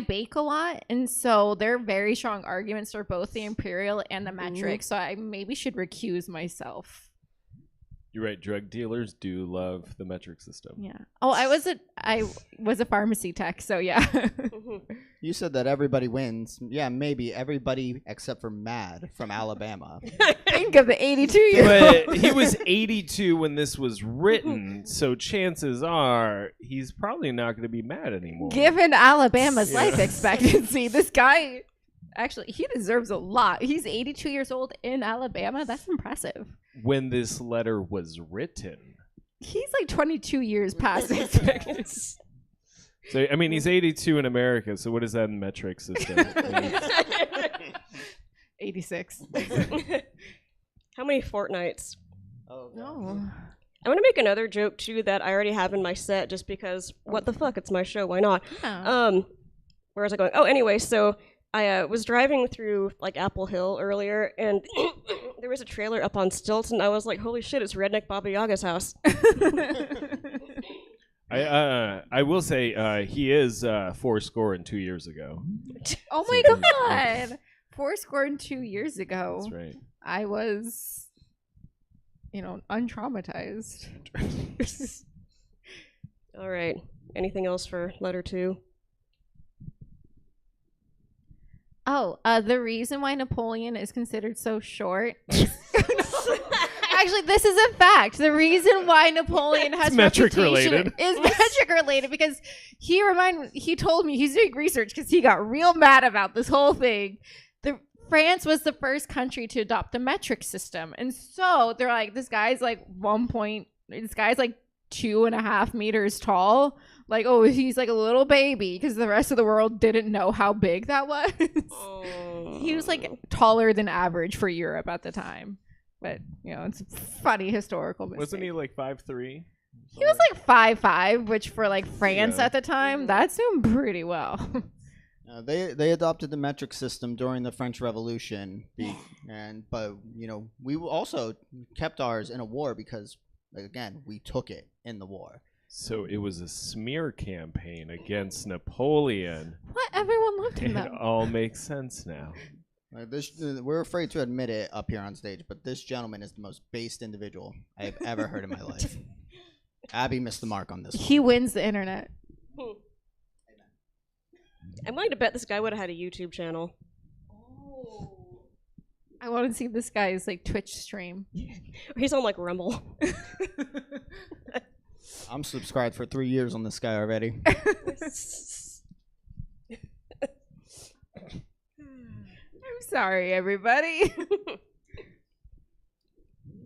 bake a lot, and so there are very strong arguments for both the imperial and the metric. So I maybe should recuse myself. You're right. Drug dealers do love the metric system. Yeah. Oh, I was a pharmacy tech, so yeah. You said that everybody wins. Yeah, maybe everybody except for Mad from Alabama. Think of the 82-year-old. But he was 82 when this was written, so chances are he's probably not going to be mad anymore. Given Alabama's life expectancy, this guy, actually, he deserves a lot. He's 82 years old in Alabama. That's impressive. When this letter was written. He's like 22 years past expectancy. So, I mean, he's 82 in America, so what is that in metric system? 86. How many fortnights? Oh, no. I want to make another joke, too, that I already have in my set just because, what the fuck, it's my show, why not? Yeah. Where was I going? Oh, anyway, so I was driving through, like, Apple Hill earlier, and there was a trailer up on stilts, and I was like, holy shit, it's Redneck Baba Yaga's house. I will say he is 402 years ago. Oh my god. 402 years ago. That's right. I was, untraumatized. All right. Anything else for letter 2? Oh, the reason why Napoleon is considered so short is actually, this is a fact. The reason why Napoleon has metric reputation related. is metric related because he told me he's doing research because he got real mad about this whole thing. France was the first country to adopt the metric system, and so they're like, this guy's like 2.5 meters tall. Like, oh, he's like a little baby because the rest of the world didn't know how big that was. He was like taller than average for Europe at the time. But, it's a funny historical mistake. Wasn't he like 5'3"? He was like 5'5", which for like France at the time, that's doing pretty well. They adopted the metric system during the French Revolution, but we also kept ours in a war because, again, we took it in the war. So it was a smear campaign against Napoleon. What? Everyone loved him. It all makes sense now. We're afraid to admit it up here on stage, but this gentleman is the most based individual I have ever heard in my life. Abby missed the mark on this one. He wins the internet. I'm willing to bet this guy would have had a YouTube channel. I want to see this guy's like Twitch stream. He's on like Rumble. I'm subscribed for 3 years on this guy already. I'm sorry, everybody.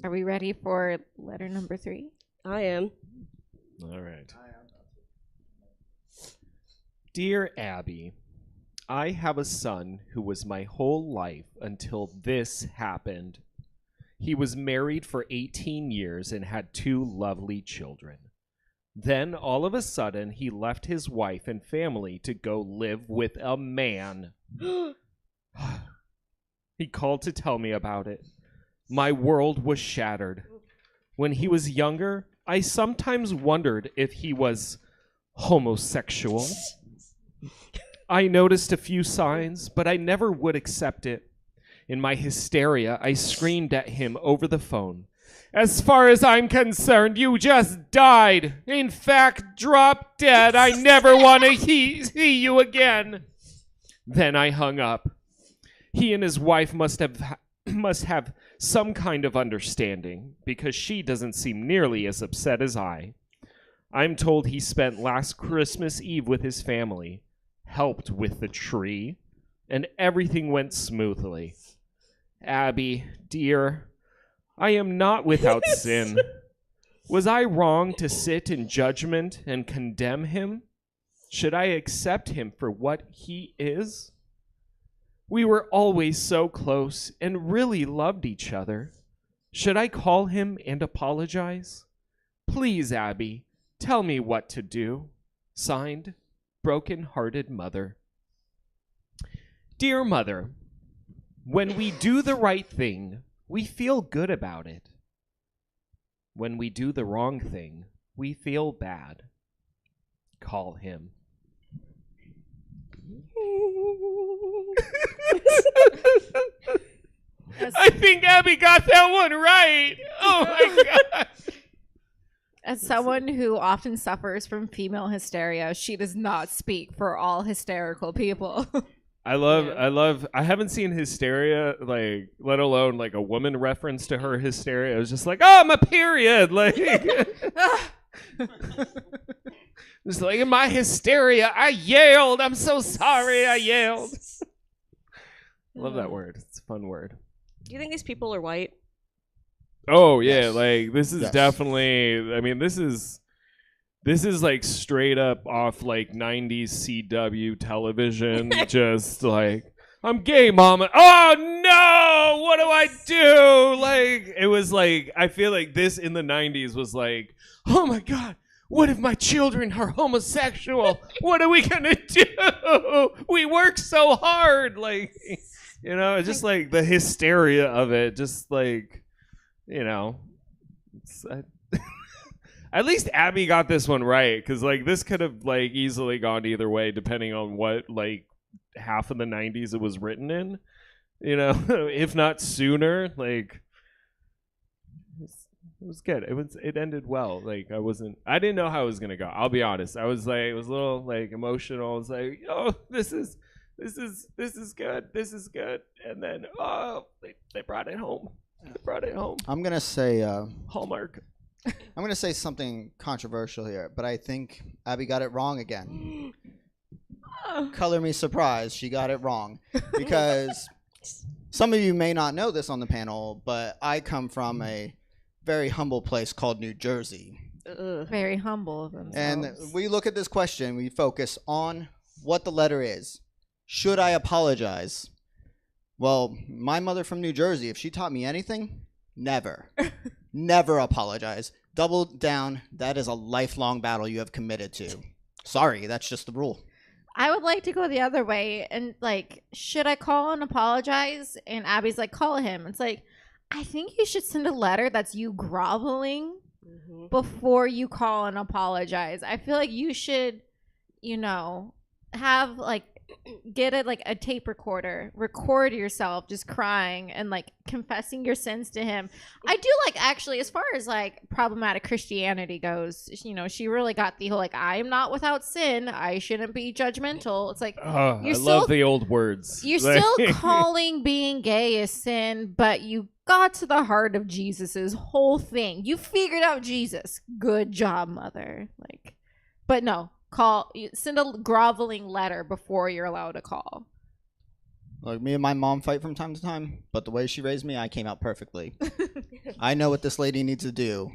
Are we ready for letter number 3? I am. All right. Dear Abby, I have a son who was my whole life until this happened. He was married for 18 years and had 2 lovely children. Then, all of a sudden, he left his wife and family to go live with a man. He called to tell me about it. My world was shattered. When he was younger, I sometimes wondered if he was homosexual. I noticed a few signs, but I never would accept it. In my hysteria, I screamed at him over the phone. As far as I'm concerned, you just died. In fact, drop dead. I never want to see you again. Then I hung up. He and his wife must have some kind of understanding, because she doesn't seem nearly as upset as I. I'm told he spent last Christmas Eve with his family, helped with the tree, and everything went smoothly. Abby, dear, I am not without sin. Was I wrong to sit in judgment and condemn him? Should I accept him for what he is? We were always so close and really loved each other. Should I call him and apologize? Please, Abby, tell me what to do. Signed, Broken-Hearted Mother. Dear Mother, when we do the right thing, we feel good about it. When we do the wrong thing, we feel bad. Call him. I think Abby got that one right. Oh my God. As someone who often suffers from female hysteria, she does not speak for all hysterical people. I haven't seen hysteria, like, let alone like a woman reference to her hysteria. It was just like, oh, my period. Like, just like in my hysteria, I yelled. I'm so sorry, I yelled. Love that word. It's a fun word. Do you think these people are white? Oh yeah, like this is Yes. definitely. I mean, this is like straight up off like 90s CW television. Just like, I'm gay, mama. Oh no, what do I do? Like, it was like, I feel like this in the 90s was like, oh my God, what if my children are homosexual? What are we gonna do? We work so hard. Like, you know, just like the hysteria of it, just like, you know, at least Abby got this one right, because like this could have like easily gone either way depending on what like half of the 90s it was written in, you know, if not sooner. Like, it was good. It ended well. Like, I didn't know how it was gonna go. I'll be honest. I was like, it was a little like emotional. I was like, oh, this is good. This is good. And then, oh, they brought it home. They brought it home. I'm gonna say Hallmark. I'm gonna say something controversial here, but I think Abby got it wrong again. Color me surprised, she got it wrong, because some of you may not know this on the panel, but I come from a very humble place called New Jersey. Very humble of themselves. And we look at this question, we focus on what the letter is. Should I apologize? Well, my mother from New Jersey, if she taught me anything, never. Never apologize. Double down. That is a lifelong battle you have committed to. Sorry, that's just the rule. I would like to go the other way and like, should I call and apologize? And Abby's like, call him. It's like, I think you should send a letter that's you groveling before you call and apologize. I feel like you should, you know, have like get a tape recorder, record yourself just crying and like confessing your sins to him. I do like, actually, as far as like problematic Christianity goes, you know, she really got the whole like, I am not without sin, I shouldn't be judgmental. It's like, I love the old words. you're still calling being gay a sin, but you got to the heart of Jesus's whole thing. You figured out Jesus. Good job, mother. Like, but no, send a groveling letter before you're allowed to call. Like, me and my mom fight from time to time, but the way she raised me, I came out perfectly. I know what this lady needs to do,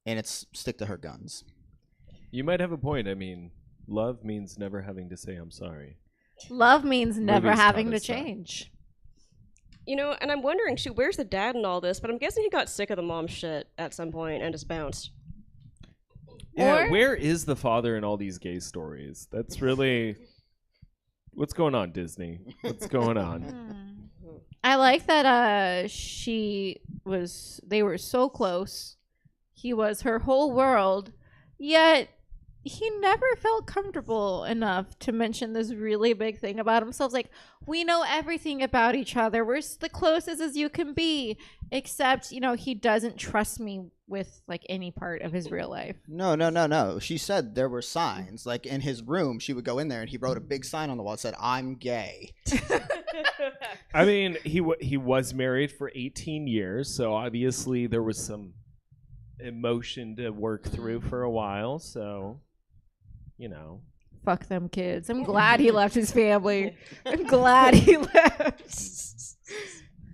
and it's stick to her guns. You might have a point. I mean, love means never having to say I'm sorry. Love means never Movies having taught to us that. change. You know, and I'm wondering, shoot, where's the dad in all this? But I'm guessing he got sick of the mom shit at some point and just bounced. Yeah, Or- where is the father in all these gay stories? That's really... What's going on, Disney? What's going on? I like that they were so close. He was her whole world, yet he never felt comfortable enough to mention this really big thing about himself. Like, we know everything about each other. We're the closest as you can be, except, you know, he doesn't trust me with like any part of his real life. No. She said there were signs. Like, in his room, she would go in there and he wrote a big sign on the wall that said, I'm gay. I mean, he was married for 18 years, so obviously there was some emotion to work through for a while, so... You know. Fuck them kids. I'm glad he left his family. I'm glad he left.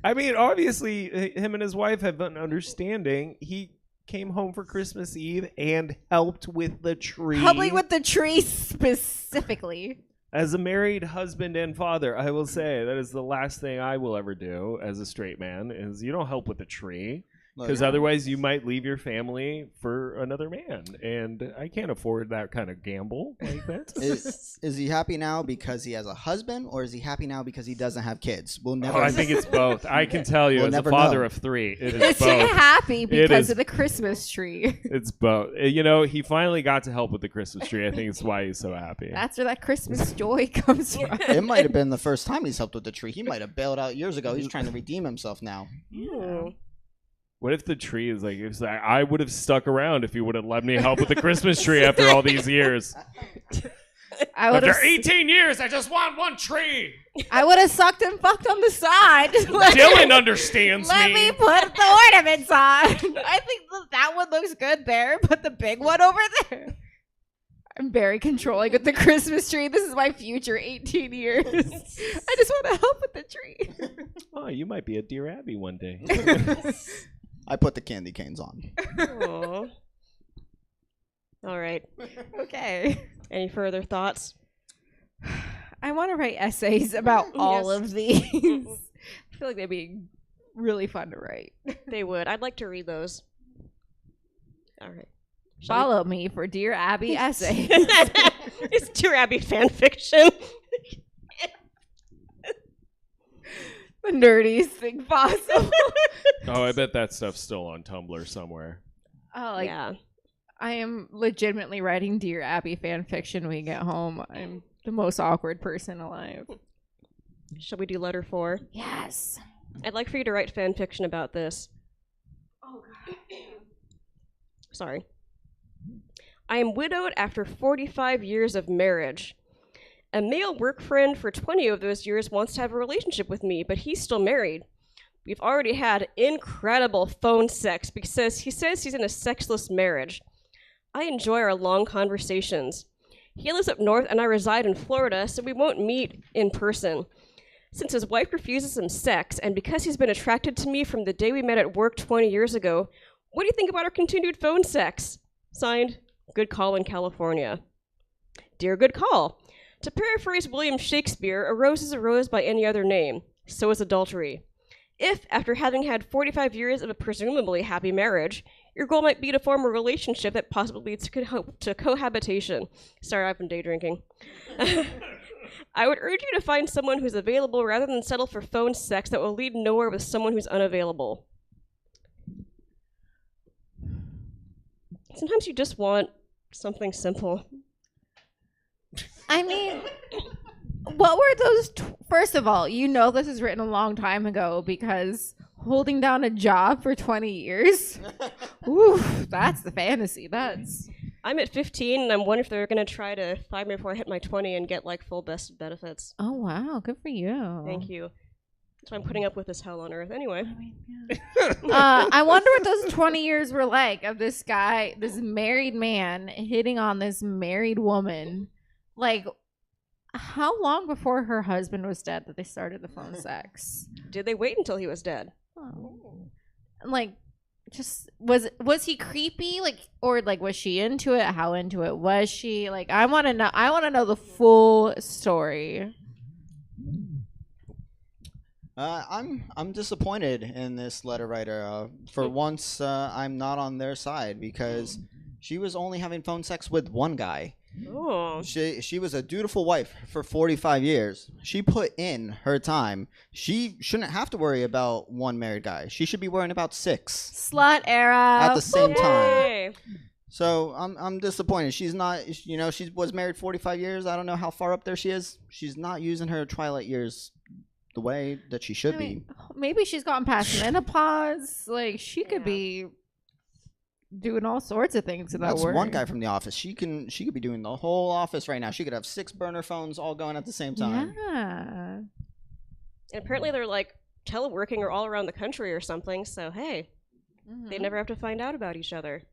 I mean, obviously, him and his wife have an understanding. He came home for Christmas Eve and helped with the tree. Helping with the tree specifically. As a married husband and father, I will say that is the last thing I will ever do as a straight man, is you don't help with the tree. Because otherwise you might leave your family for another man. And I can't afford that kind of gamble like that. Is he happy now because he has a husband, or is he happy now because he doesn't have kids? We'll never. Oh, I think it's both. I can tell you, We'll as a never father know. of 3, it is Is he both. happy because is. of the Christmas tree? It's both. You know, he finally got to help with the Christmas tree. I think it's why he's so happy. That's where that Christmas joy comes from. It might have been the first time he's helped with the tree. He might have bailed out years ago. He's trying to redeem himself now. Hmm. What if the tree is like, it's like, I would have stuck around if you would have let me help with the Christmas tree after all these years. After 18 years, I just want one tree. I would have sucked and fucked on the side. Dylan understands Let me put the ornaments on. I think that one looks good there, but the big one over there. I'm very controlling with the Christmas tree. This is my future 18 years. I just want to help with the tree. Oh, you might be a Dear Abby one day. I put the candy canes on. Aw. All right. Okay. Any further thoughts? I want to write essays about all Yes. of these. I feel like they'd be really fun to write. They would. I'd like to read those. All right. Follow me for Dear Abby essays. It's Dear Abby fan fiction. The nerdiest thing possible. Oh, I bet that stuff's still on Tumblr somewhere. Oh, like, Yeah. I am legitimately writing Dear Abby fan fiction when we get home. I'm the most awkward person alive. Shall we do letter 4? Yes. I'd like for you to write fan fiction about this. Oh, God. Sorry. I am widowed after 45 years of marriage. A male work friend for 20 of those years wants to have a relationship with me, but he's still married. We've already had incredible phone sex because he says he's in a sexless marriage. I enjoy our long conversations. He lives up north and I reside in Florida, so we won't meet in person. Since his wife refuses him sex, and because he's been attracted to me from the day we met at work 20 years ago, what do you think about our continued phone sex? Signed, Good Call in California. Dear Good Call, to paraphrase William Shakespeare, a rose is a rose by any other name. So is adultery. If, after having had 45 years of a presumably happy marriage, your goal might be to form a relationship that possibly leads to cohabitation. Sorry, I've been day drinking. I would urge you to find someone who's available rather than settle for phone sex that will lead nowhere with someone who's unavailable. Sometimes you just want something simple. I mean, what were those? First of all, you know this is written a long time ago because holding down a job for 20 years. Ooh, that's the fantasy. I'm at 15, and I'm wondering if they're going to try to find me before I hit my 20 and get, like, full best benefits. Oh, wow. Good for you. Thank you. That's why I'm putting up with this hell on earth. Anyway. I wonder what those 20 years were like of this guy, this married man hitting on this married woman. Like, how long before her husband was dead that they started the phone sex? Did they wait until he was dead? Oh. Like, just was he creepy? Like, or like was she into it? How into it was she? Like, I want to know the full story. I'm disappointed in this letter writer. For once, I'm not on their side because she was only having phone sex with one guy. Oh. She was a dutiful wife for 45 years. She put in her time. She shouldn't have to worry about one married guy. She should be worrying about 6 Slut era at the same time. Yay. So I'm disappointed. She's not. She was married 45 years. I don't know how far up there she is. She's not using her twilight years the way that she should be. Maybe she's gotten past menopause. Like, she could be doing all sorts of things without That's worrying. one guy from the office. She could be doing the whole office right now. She could have 6 burner phones all going at the same time. Yeah. And apparently they're like teleworking or all around the country or something. So hey, they never have to find out about each other.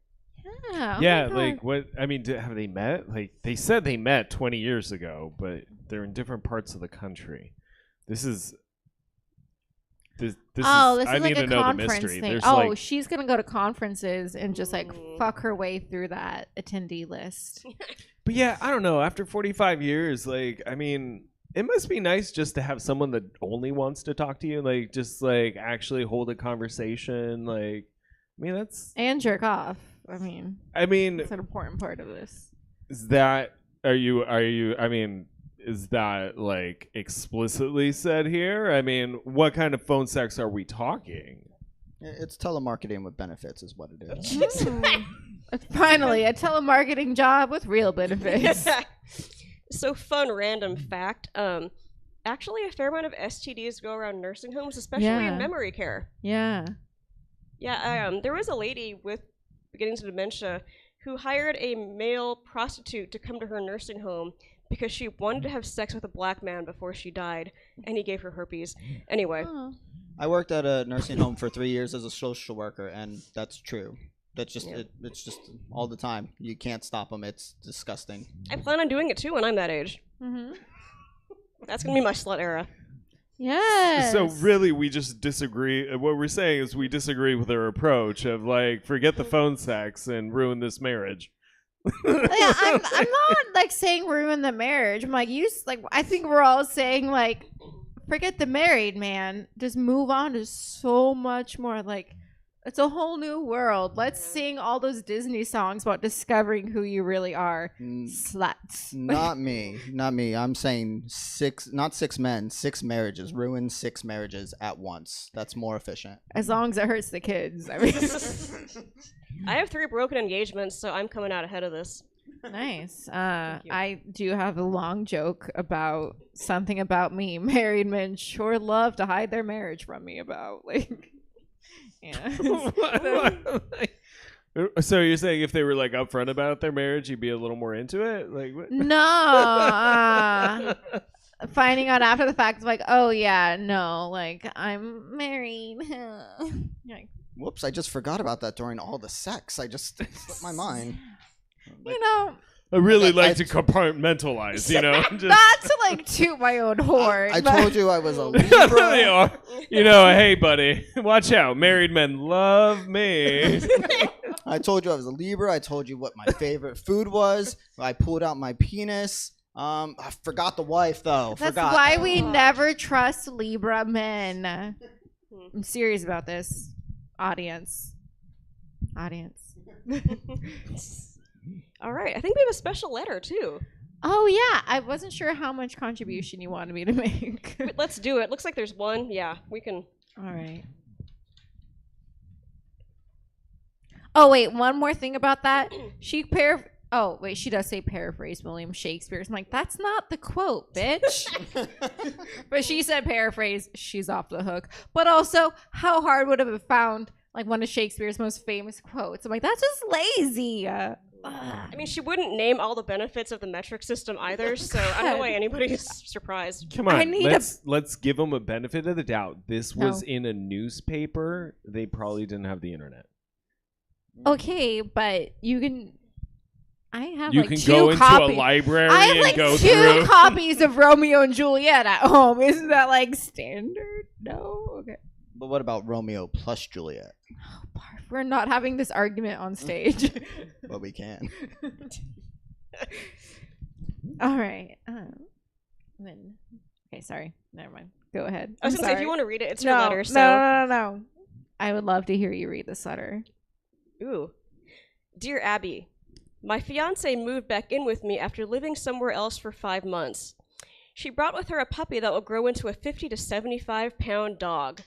Yeah. Yeah, like what? I mean, have they met? Like they said they met 20 years ago, but they're in different parts of the country. This is. This is I like need a to know the conference mystery. thing. There's She's gonna go to conferences and just like fuck her way through that attendee list. But yeah, I don't know. After 45 years, like, I mean, it must be nice just to have someone that only wants to talk to you, like, just like actually hold a conversation. Like, I mean, that's And jerk off. I mean, it's an important part of this. Is that is that like explicitly said here? I mean, what kind of phone sex are we talking? It's telemarketing with benefits is what it is. Finally, a telemarketing job with real benefits. So fun random fact. Actually a fair amount of STDs go around nursing homes, especially in memory care. Yeah. Yeah, there was a lady with beginnings of dementia who hired a male prostitute to come to her nursing home because she wanted to have sex with a black man before she died, and he gave her herpes. Anyway. I worked at a nursing home for 3 years as a social worker, and that's true. That's just it's just all the time. You can't stop them. It's disgusting. I plan on doing it too when I'm that age. That's gonna be my slut era. Yes. So really, we just disagree. What we're saying is we disagree with her approach of like, forget the phone sex and ruin this marriage. I'm not like saying ruin the marriage. I'm like, I think we're all saying like, forget the married man. Just move on to so much more. Like, it's a whole new world. Let's sing all those Disney songs about discovering who you really are. Sluts. Not me. I'm saying 6 men, 6 marriages. Ruin 6 marriages at once. That's more efficient. As long as it hurts the kids. I mean, I have 3 broken engagements, so I'm coming out ahead of this. Nice. I do have a long joke about something about me. Married men sure love to hide their marriage from me about. Like, yeah. So you're saying if they were like upfront about their marriage, you'd be a little more into it? Like what? No. Finding out after the fact, like, oh yeah, no, like I'm married. Like, whoops! I just forgot about that during all the sex. I just slipped my mind. You know. I really like to compartmentalize, you know. Just not to like toot my own horn. I told you I was a Libra. You know, hey buddy, watch out. Married men love me. I told you I was a Libra. I told you what my favorite food was. I pulled out my penis. I forgot the wife though. That's why we never trust Libra men. I'm serious about this. Audience. All right. I think we have a special letter, too. Oh, yeah. I wasn't sure how much contribution you wanted me to make. Let's do it. Looks like there's one. Yeah, we can. All right. Oh, wait. One more thing about that. She Oh, wait, she does say paraphrase William Shakespeare. I'm like, that's not the quote, bitch. But she said paraphrase. She's off the hook. But also, how hard would it have found like one of Shakespeare's most famous quotes? I'm like, that's just lazy. I mean, she wouldn't name all the benefits of the metric system either, so I don't know why anybody's surprised. Come on, let's give them a benefit of the doubt. This was in a newspaper. They probably didn't have the internet. Okay, but you can. I have you like can two go into copies. a library I have and like go two through copies of Romeo and Juliet at home. Isn't that like standard? No. Okay. But what about Romeo plus Juliet? We're not having this argument on stage. But we can. All right. Okay, sorry. Never mind. Go ahead. I was going to say, if you want to read it, it's your letter. So. No. I would love to hear you read this letter. Ooh. Dear Abby, my fiance moved back in with me after living somewhere else for 5 months. She brought with her a puppy that will grow into a 50 to 75 pound dog.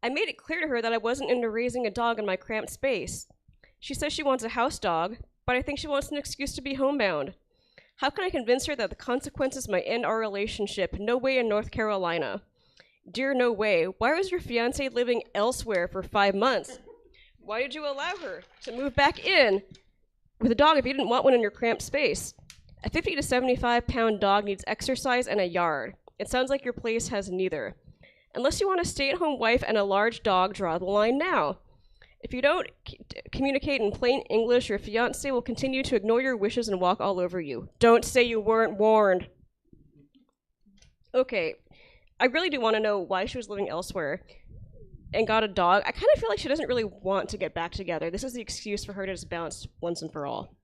I made it clear to her that I wasn't into raising a dog in my cramped space. She says she wants a house dog, but I think she wants an excuse to be homebound. How can I convince her that the consequences might end our relationship? No way in North Carolina. Dear No Way, why was your fiancé living elsewhere for 5 months? Why did you allow her to move back in with a dog if you didn't want one in your cramped space? A 50 to 75 pound dog needs exercise and a yard. It sounds like your place has neither. Unless you want a stay-at-home wife and a large dog, draw the line now. If you don't communicate in plain English, your fiancé will continue to ignore your wishes and walk all over you. Don't say you weren't warned. Okay, I really do want to know why she was living elsewhere and got a dog. I kind of feel like she doesn't really want to get back together. This is the excuse for her to just bounce once and for all.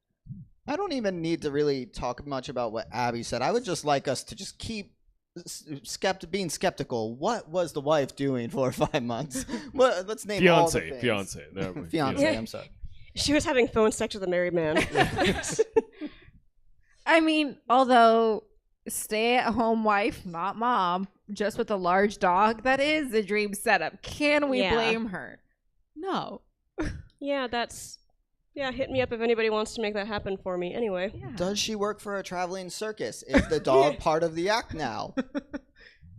I don't even need to really talk much about what Abby said. I would just like us to just keep being skeptical. What was the wife doing for 5 months? Well, let's name all the things. Fiance. I'm sorry. She was having phone sex with a married man. I mean, although stay-at-home wife, not mom, just with a large dog, that is the dream setup. Can we blame her? No. Yeah, hit me up if anybody wants to make that happen for me. Anyway. Yeah. Does she work for a traveling circus? Is the dog part of the act now?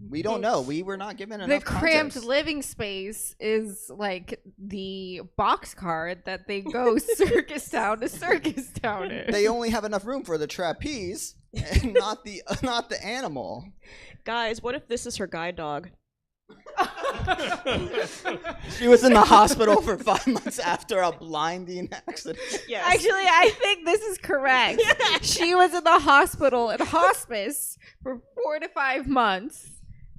We don't know. We were not given enough The cramped context. living space is like the box card that they go circus town to circus town in. They only have enough room for the trapeze and not the animal. Guys, what if this is her guide dog? She was in the hospital for 5 months after a blinding accident. Yes. Actually, I think this is correct. She was in the hospital in hospice for 4 to 5 months.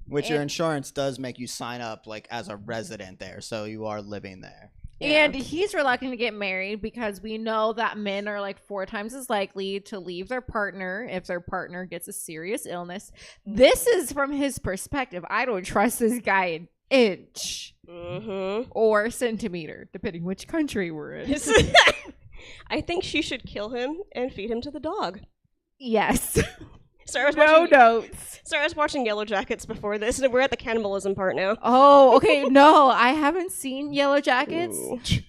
Which your insurance does make you sign up like as a resident there, so you are living there. And he's reluctant to get married because we know that men are like 4 times as likely to leave their partner if their partner gets a serious illness. This is from his perspective. I don't trust this guy an inch or centimeter, depending which country we're in. I think she should kill him and feed him to the dog. Yes. Sorry, I was watching Yellow Jackets before this, and we're at the cannibalism part now. Oh, okay. No, I haven't seen Yellow Jackets,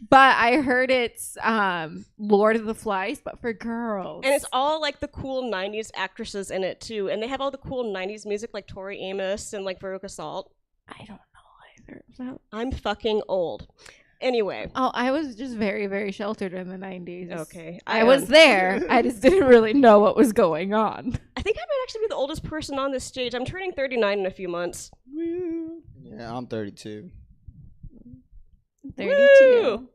but I heard it's Lord of the Flies, but for girls. And it's all like the cool 90s actresses in it too, and they have all the cool 90s music like Tori Amos and like Veruca Salt. I don't know either. I'm fucking old. Anyway. Oh, I was just very, very sheltered in the 90s. Okay. I was there. I just didn't really know what was going on. I think I might actually be the oldest person on this stage. I'm turning 39 in a few months. Yeah, I'm 32. 32.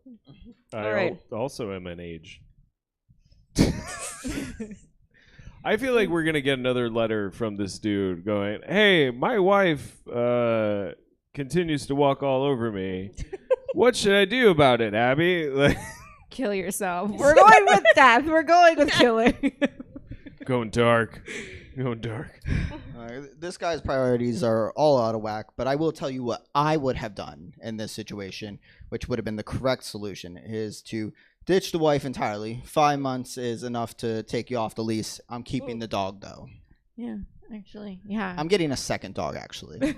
All right. Also am an age. I feel like we're going to get another letter from this dude going, hey, my wife continues to walk all over me. What should I do about it, Abby? Kill yourself. We're going with death. We're going with killing. Going dark. Going dark. This guy's priorities are all out of whack, but I will tell you what I would have done in this situation, which would have been the correct solution, is to ditch the wife entirely. 5 months is enough to take you off the lease. I'm keeping the dog, though. Yeah, actually. Yeah. I'm getting a second dog, actually.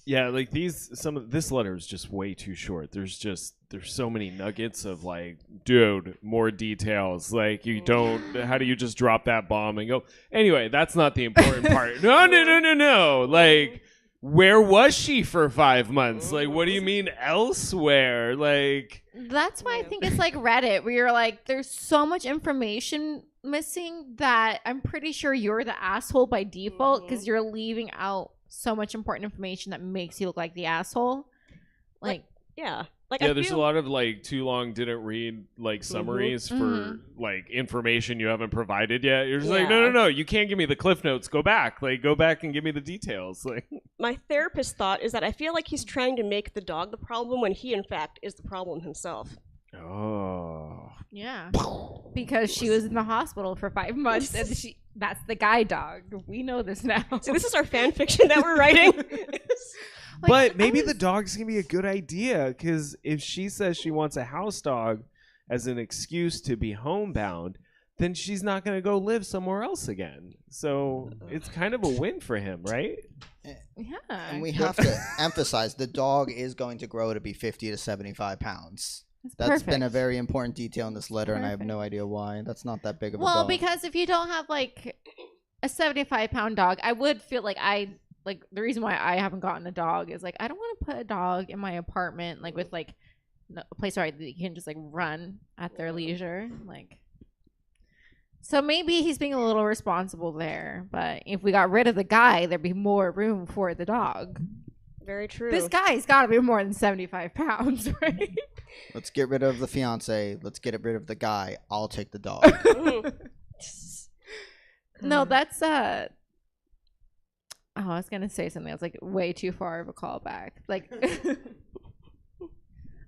Yeah, like this letter is just way too short. There's so many nuggets of like, dude, more details. Like how do you just drop that bomb and go? Anyway, that's not the important part. No. Like, where was she for 5 months? Like, what do you mean elsewhere? Like, that's why I think it's like Reddit, where you're like, there's so much information missing that I'm pretty sure you're the asshole by default because you're leaving out so much important information that makes you look like the asshole. Like yeah. There's a lot of like too long didn't read like summaries for like information you haven't provided yet. You're just like, no, you can't give me the cliff notes. Go back and give me the details. Like, my therapist thought is that I feel like he's trying to make the dog the problem when he in fact is the problem himself. Oh. Yeah. Because she was in the hospital for 5 months and that's the guy dog. We know this now. So this is our fan fiction that we're writing. But maybe the dog's gonna be a good idea, because if she says she wants a house dog as an excuse to be homebound, then she's not gonna go live somewhere else again. So it's kind of a win for him, right? Yeah. And we have to emphasize the dog is going to grow to be 50 to 75 pounds. That's been a very important detail in this letter, and I have no idea why. That's not that big of a dog. Well, because if you don't have like a 75-pound dog, I would feel like the reason why I haven't gotten a dog is like I don't want to put a dog in my apartment like with like a place where they can just like run at their leisure. Like, so maybe he's being a little responsible there. But if we got rid of the guy, there'd be more room for the dog. Very true. This guy's got to be more than 75 pounds, right? Let's get rid of the fiance. Let's get rid of the guy. I'll take the dog. No, that's I was gonna say something that's like way too far of a callback. Like,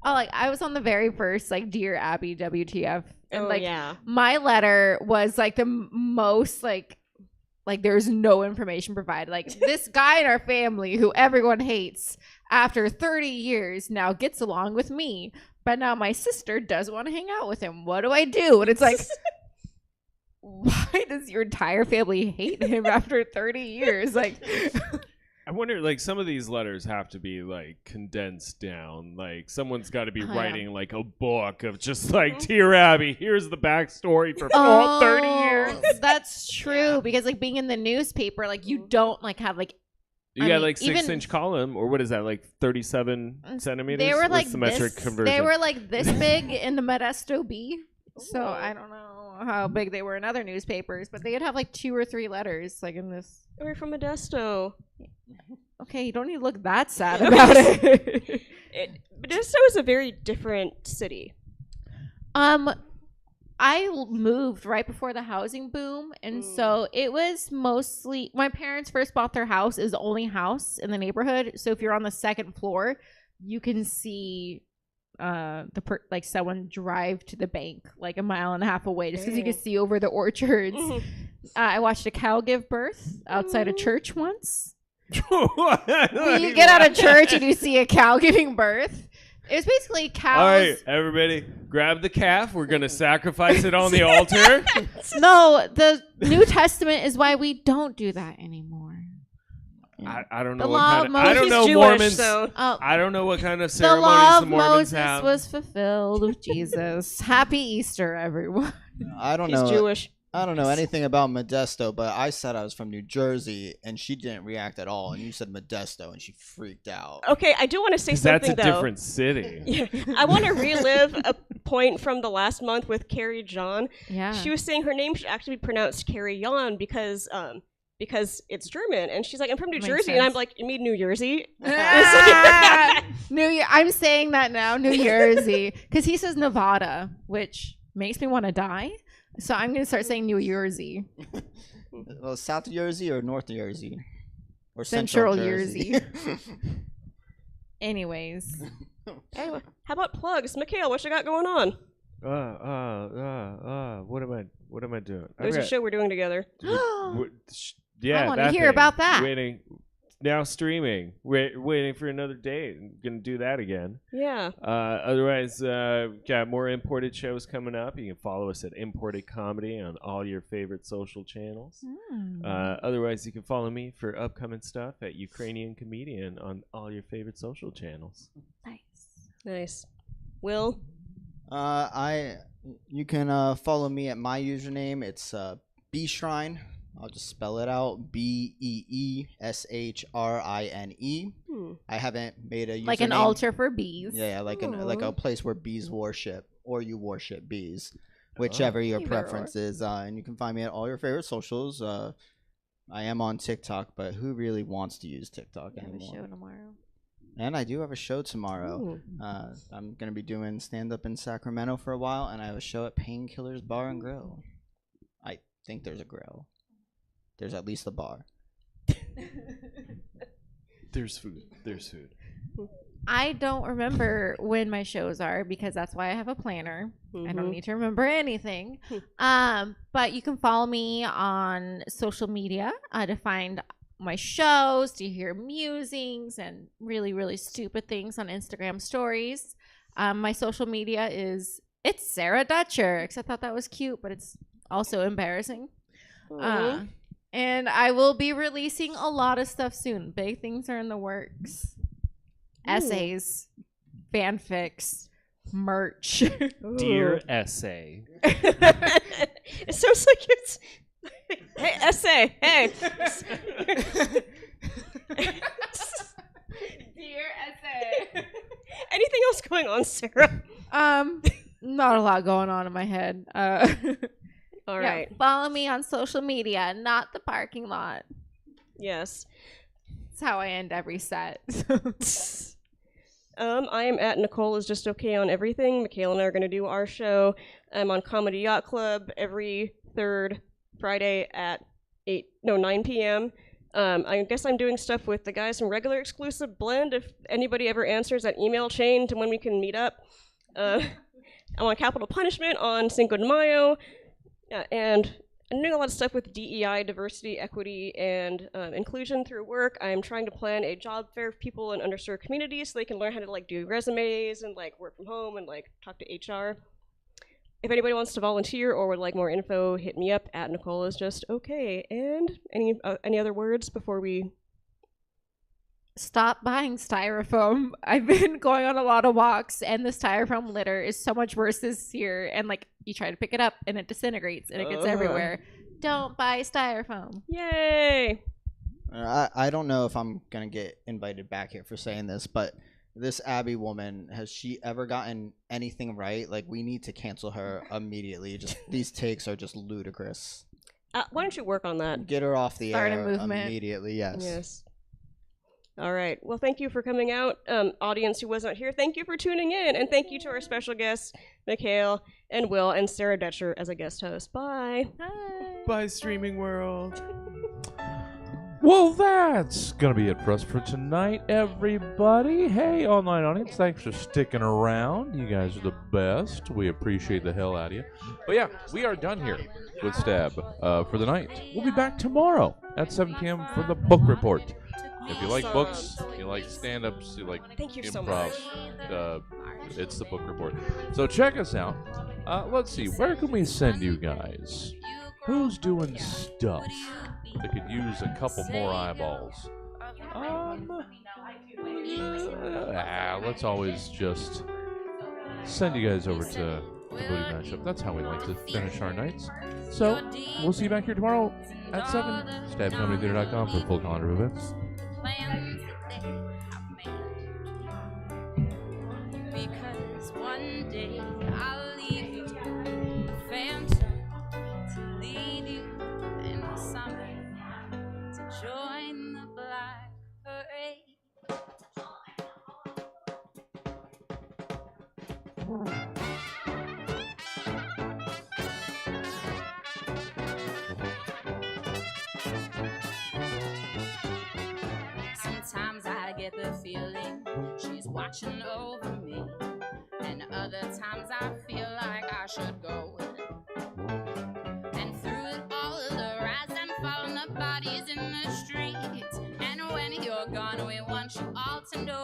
I was on the very first like Dear Abby WTF, and my letter was like the most like there's no information provided. Like, this guy in our family who everyone hates after 30 years now gets along with me, but now my sister doesn't want to hang out with him. What do I do? And it's like, why does your entire family hate him after 30 years? Like, I wonder, like, some of these letters have to be like condensed down. Like, someone's got to be writing like a book of just like, Dear Abby, here's the backstory for 30 years. That's true, because like being in the newspaper, like you don't like have like you got like 6-inch column, or what is that, like 37 centimeters? They were like the metric conversion? They were like this big in the Modesto Bee. So I don't know how big they were in other newspapers, but they'd have like 2 or 3 letters like in this. We're from Modesto. Okay, you don't need to look that sad about it. Modesto is a very different city. I moved right before the housing boom, and so it was mostly my parents first bought their house. Is the only house in the neighborhood, so if you're on the second floor, you can see like someone drive to the bank like a mile and a half away, just because you can see over the orchards. I watched a cow give birth outside a church once. When you get out of church and you see a cow giving birth, it was basically cows. All right, everybody, grab the calf. We're gonna sacrifice it on the altar. No, the New Testament is why we don't do that anymore. I don't know The what law kind of of. I don't Moses know Jewish, Mormons. so- I don't know what kind of The ceremonies law the of Mormons Moses have. was fulfilled with Jesus. Happy Easter, everyone. I don't He's know. Jewish. I don't know anything about Modesto, but I said I was from New Jersey, and she didn't react at all. And you said Modesto, and she freaked out. Okay, I do want to say something, That's a though. different city. Yeah, I want to relive a point from the last month with Carrie John. Yeah. She was saying her name should actually be pronounced Carrie Jan because it's German. And she's like, I'm from New Makes Jersey. And I'm sense. like, you mean New Jersey? New Year. I'm saying that now, New Jersey, because he says Nevada, which makes me want to die. So I'm gonna start saying New Jersey. Well, South Jersey or North Jersey? Or Central Jersey? Anyways. Anyway, how about plugs? Mikhail, what you got going on? What am I doing? There's a show we're doing together. Yeah, I want to that hear thing. about that. Waiting. now streaming. We're waiting for another date. I'm gonna do that again. Yeah. Otherwise, got more imported shows coming up. You can follow us at Imported Comedy on all your favorite social channels. Otherwise, you can follow me for upcoming stuff at Ukrainian Comedian on all your favorite social channels. Nice. Will? You can follow me at my username. It's Beeshrine. I'll just spell it out: BEESHRINE. I haven't made a username. Like an altar for bees. Yeah, like a place where bees worship, or you worship bees, whichever your preference is. And you can find me at all your favorite socials. I am on TikTok, but who really wants to use TikTok anymore? I have a show tomorrow. And I do have a show tomorrow. I'm going to be doing stand-up in Sacramento for a while, and I have a show at Painkillers Bar and Grill. I think there's a grill. There's at least a bar. There's food. There's food. I don't remember when my shows are because that's why I have a planner. I don't need to remember anything. But you can follow me on social media to find my shows, to hear musings and really, really stupid things on Instagram stories. My social media it's Sarah Dutcher, except I thought that was cute, but it's also embarrassing. And I will be releasing a lot of stuff soon. Big things are in the works. Essays, fanfics, merch. Dear Essay. It sounds like it's... Hey, Essay, hey. Dear Essay. Anything else going on, Sarah? Not a lot going on in my head. All right. Follow me on social media, not the parking lot. Yes. That's how I end every set. I am at Nicole is just okay on everything. Michaela and I are going to do our show. I'm on Comedy Yacht Club every third Friday at 9 p.m. I guess I'm doing stuff with the guys from Regular Exclusive Blend. If anybody ever answers that email chain to when we can meet up. I'm on Capital Punishment on Cinco de Mayo. And I'm doing a lot of stuff with DEI, diversity, equity, and inclusion through work. I'm trying to plan a job fair for people in underserved communities so they can learn how to do resumes and work from home and talk to HR. If anybody wants to volunteer or would like more info, hit me up at Nicole is just okay. And any other words before we... Stop buying styrofoam. I've been going on a lot of walks, and the styrofoam litter is so much worse this year. And you try to pick it up, and it disintegrates, and it gets everywhere. Don't buy styrofoam. Yay! I don't know if I'm gonna get invited back here for saying this, but this Abby woman, has she ever gotten anything right? We need to cancel her immediately. Just these takes are just ludicrous. Why don't you work on that? Get her off the Start air a movement immediately. Yes. All right. Well, thank you for coming out. Audience who was not here, thank you for tuning in. And thank you to our special guests, Mikhail and Will and Sarah Dutcher as a guest host. Bye. Hi. Bye, streaming world. Well, that's going to be it for us for tonight, everybody. Hey, online audience, thanks for sticking around. You guys are the best. We appreciate the hell out of you. But yeah, we are done here with Stab for the night. We'll be back tomorrow at 7 p.m. for the book report. If you like books, you like stand-ups, you like improv, it's the book report. So check us out. Let's see, where can we send you guys? Who's doing stuff that could use a couple more eyeballs? Let's always just send you guys over to the Booty Mashup. That's how we like to finish our nights. So, we'll see you back here tomorrow at 7. StabComedyTheater.com for the full calendar of events. Plans that they have made, because one day I'll leave you, a phantom, to lead you in the summer, to join the black parade. Sometimes I get the feeling she's watching over me, and other times I feel like I should go. And through it all, the rise and fall, and the bodies in the streets, and when you're to know